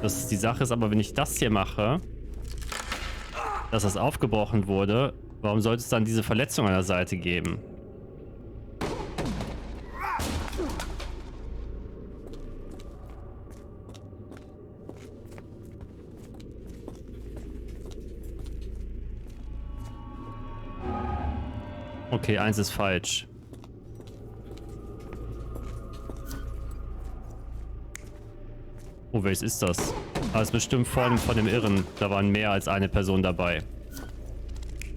Das ist die Sache ist aber, wenn ich das hier mache, dass das aufgebrochen wurde, warum sollte es dann diese Verletzung an der Seite geben? Okay, eins ist falsch. Oh, welches ist das? Ah, ist bestimmt von dem Irren. Da waren mehr als eine Person dabei.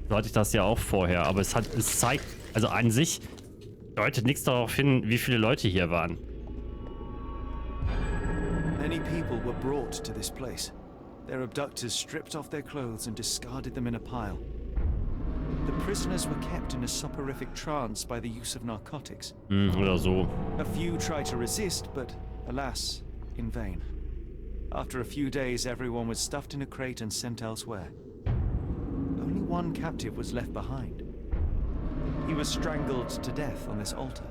So hatte ich das ja auch vorher, aber es zeigt, also an sich deutet nichts darauf hin, wie viele Leute hier waren. Many people were brought to this place. Their abductors stripped off their clothes and discarded them in a pile. The prisoners were kept in a soporific trance by the use of narcotics. Oder so. A few tried to resist, but alas, in vain. After a few days, everyone was stuffed in a crate and sent elsewhere. Only one captive was left behind. He was strangled to death on this altar.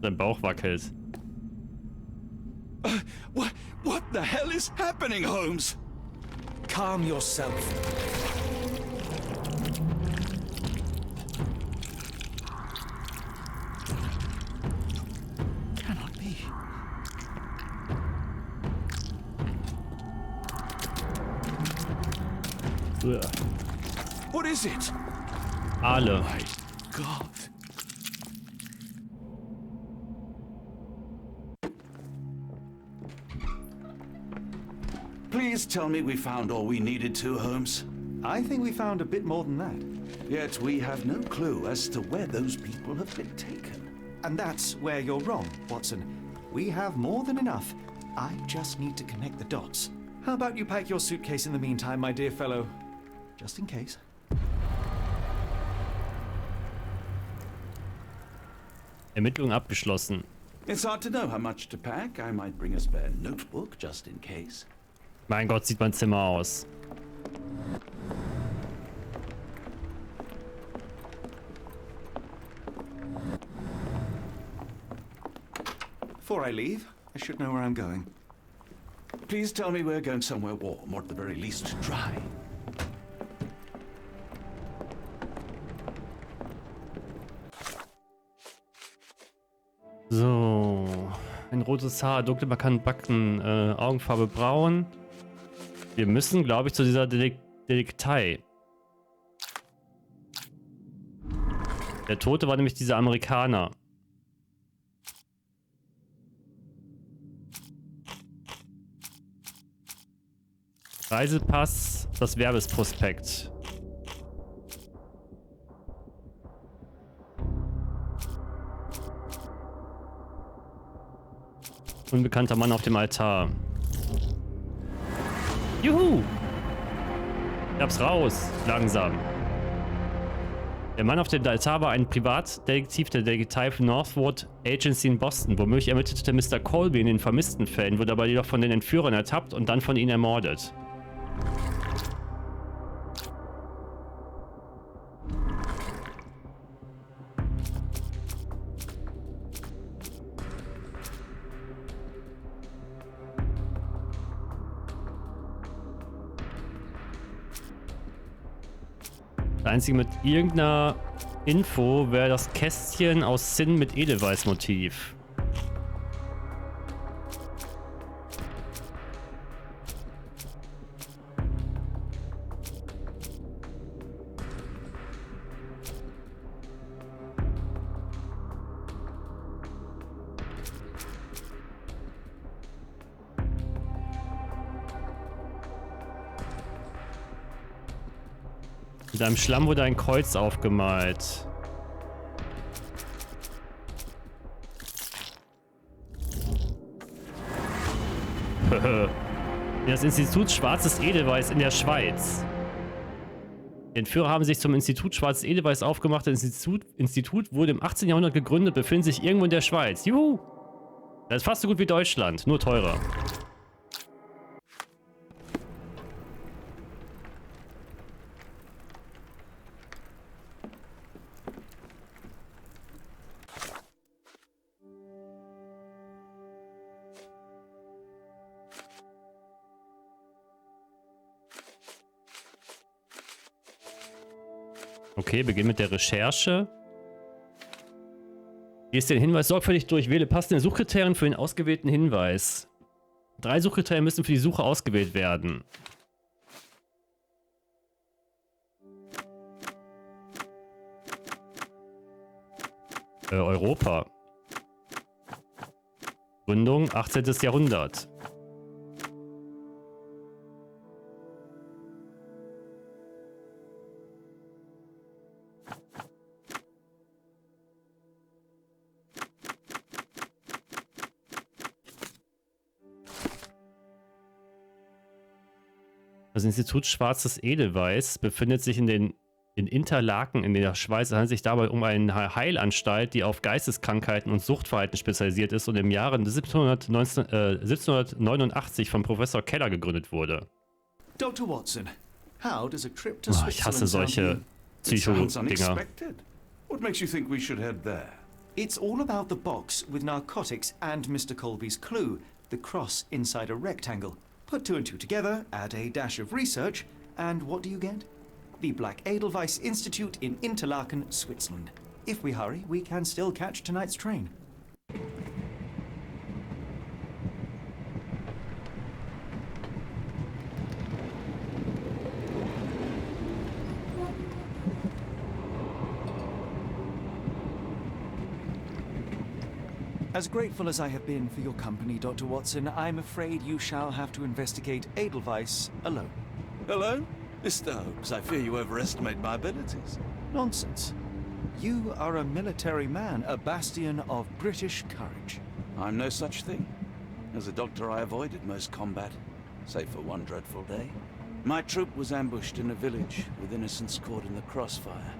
Sein Bauch wackelt. What the hell is happening, Holmes? Calm yourself. Cannot be. What is it? Alle. My God. Please tell me we found all we needed to, Holmes. I think we found a bit more than that. Yet we have no clue as to where those people have been taken. And that's where you're wrong, Watson. We have more than enough. I just need to connect the dots. How about you pack your suitcase in the meantime, my dear fellow? Just in case. Ermittlung abgeschlossen. It's hard to know how much to pack. I might bring a spare notebook just in case. Mein Gott, sieht mein Zimmer aus. Before I leave, I should know where I'm going. Please tell me we're going somewhere warm, or at the very least dry. So. Ein rotes Haar, dunkle markante Backen, Augenfarbe braun. Wir müssen, glaube ich, zu dieser Deliktei. Der Tote war nämlich dieser Amerikaner. Reisepass, das Werbesprospekt. Unbekannter Mann auf dem Altar. Juhu! Ich hab's raus, langsam. Der Mann auf dem Altar war ein Privatdetektiv der Detective Northwood Agency in Boston. Womöglich ermittelte Mr. Colby in den vermissten Fällen, wurde aber jedoch von den Entführern ertappt und dann von ihnen ermordet. Das Einzige mit irgendeiner Info wäre das Kästchen aus Zinn mit Edelweiß-Motiv. Mit einem Schlamm wurde ein Kreuz aufgemalt. Das Institut Schwarzes Edelweiß in der Schweiz. Die Entführer haben sich zum Institut Schwarzes Edelweiß aufgemacht. Das Institut wurde im 18. Jahrhundert gegründet, befindet sich irgendwo in der Schweiz. Juhu! Das ist fast so gut wie Deutschland, nur teurer. Okay, beginn mit der Recherche. Lies den Hinweis sorgfältig durch. Wähle passende Suchkriterien für den ausgewählten Hinweis. 3 Suchkriterien müssen für die Suche ausgewählt werden. Europa. Gründung 18. Jahrhundert. Das Institut Schwarzes Edelweiß befindet sich in Interlaken in der Schweiz. Es handelt sich dabei um eine Heilanstalt, die auf Geisteskrankheiten und Suchtverhalten spezialisiert ist und im Jahre 1789 von Professor Keller gegründet wurde. Dr. Watson, how does a trip to Ich hasse solche Psycho-Dinger. What makes you think we should head there? It's all about the box with narcotics and Mr. Colby's clue, the cross inside a rectangle. Put 2 and 2 together, add a dash of research, and what do you get? The Black Edelweiss Institute in Interlaken, Switzerland. If we hurry, we can still catch tonight's train. As grateful as I have been for your company, Dr. Watson, I'm afraid you shall have to investigate Edelweiss alone. Hello? Mr. Holmes, I fear you overestimate my abilities. Nonsense. You are a military man, a bastion of British courage. I'm no such thing. As a doctor, I avoided most combat, save for one dreadful day. My troop was ambushed in a village with innocents caught in the crossfire.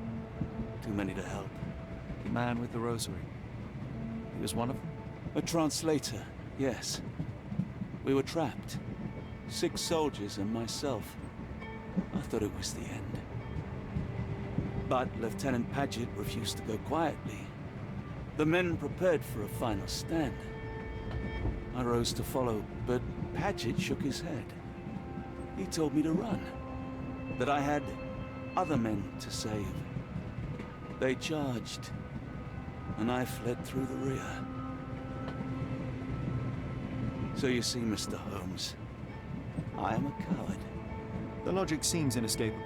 Too many to help. The man with the rosary. He was one of them? A translator, yes. We were trapped. 6 soldiers and myself. I thought it was the end. But Lieutenant Paget refused to go quietly. The men prepared for a final stand. I rose to follow, but Paget shook his head. He told me to run. That I had other men to save. They charged, and I fled through the rear. So you see, Mr. Holmes, I am a coward. The logic seems inescapable.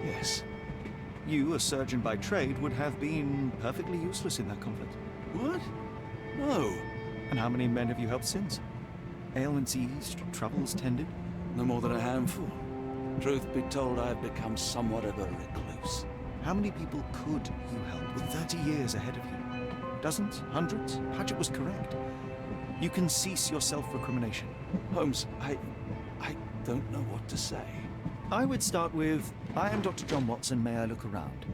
Yes. You, a surgeon by trade, would have been perfectly useless in that conflict. What? No. And how many men have you helped since? Ailments eased, troubles tended? No more than a handful. Truth be told, I have become somewhat of a recluse. How many people could you help with 30 years ahead of you? Dozens? Hundreds? Paget was correct. You can cease your self-recrimination. Holmes, I don't know what to say. I would start with, I am Dr. John Watson, may I look around?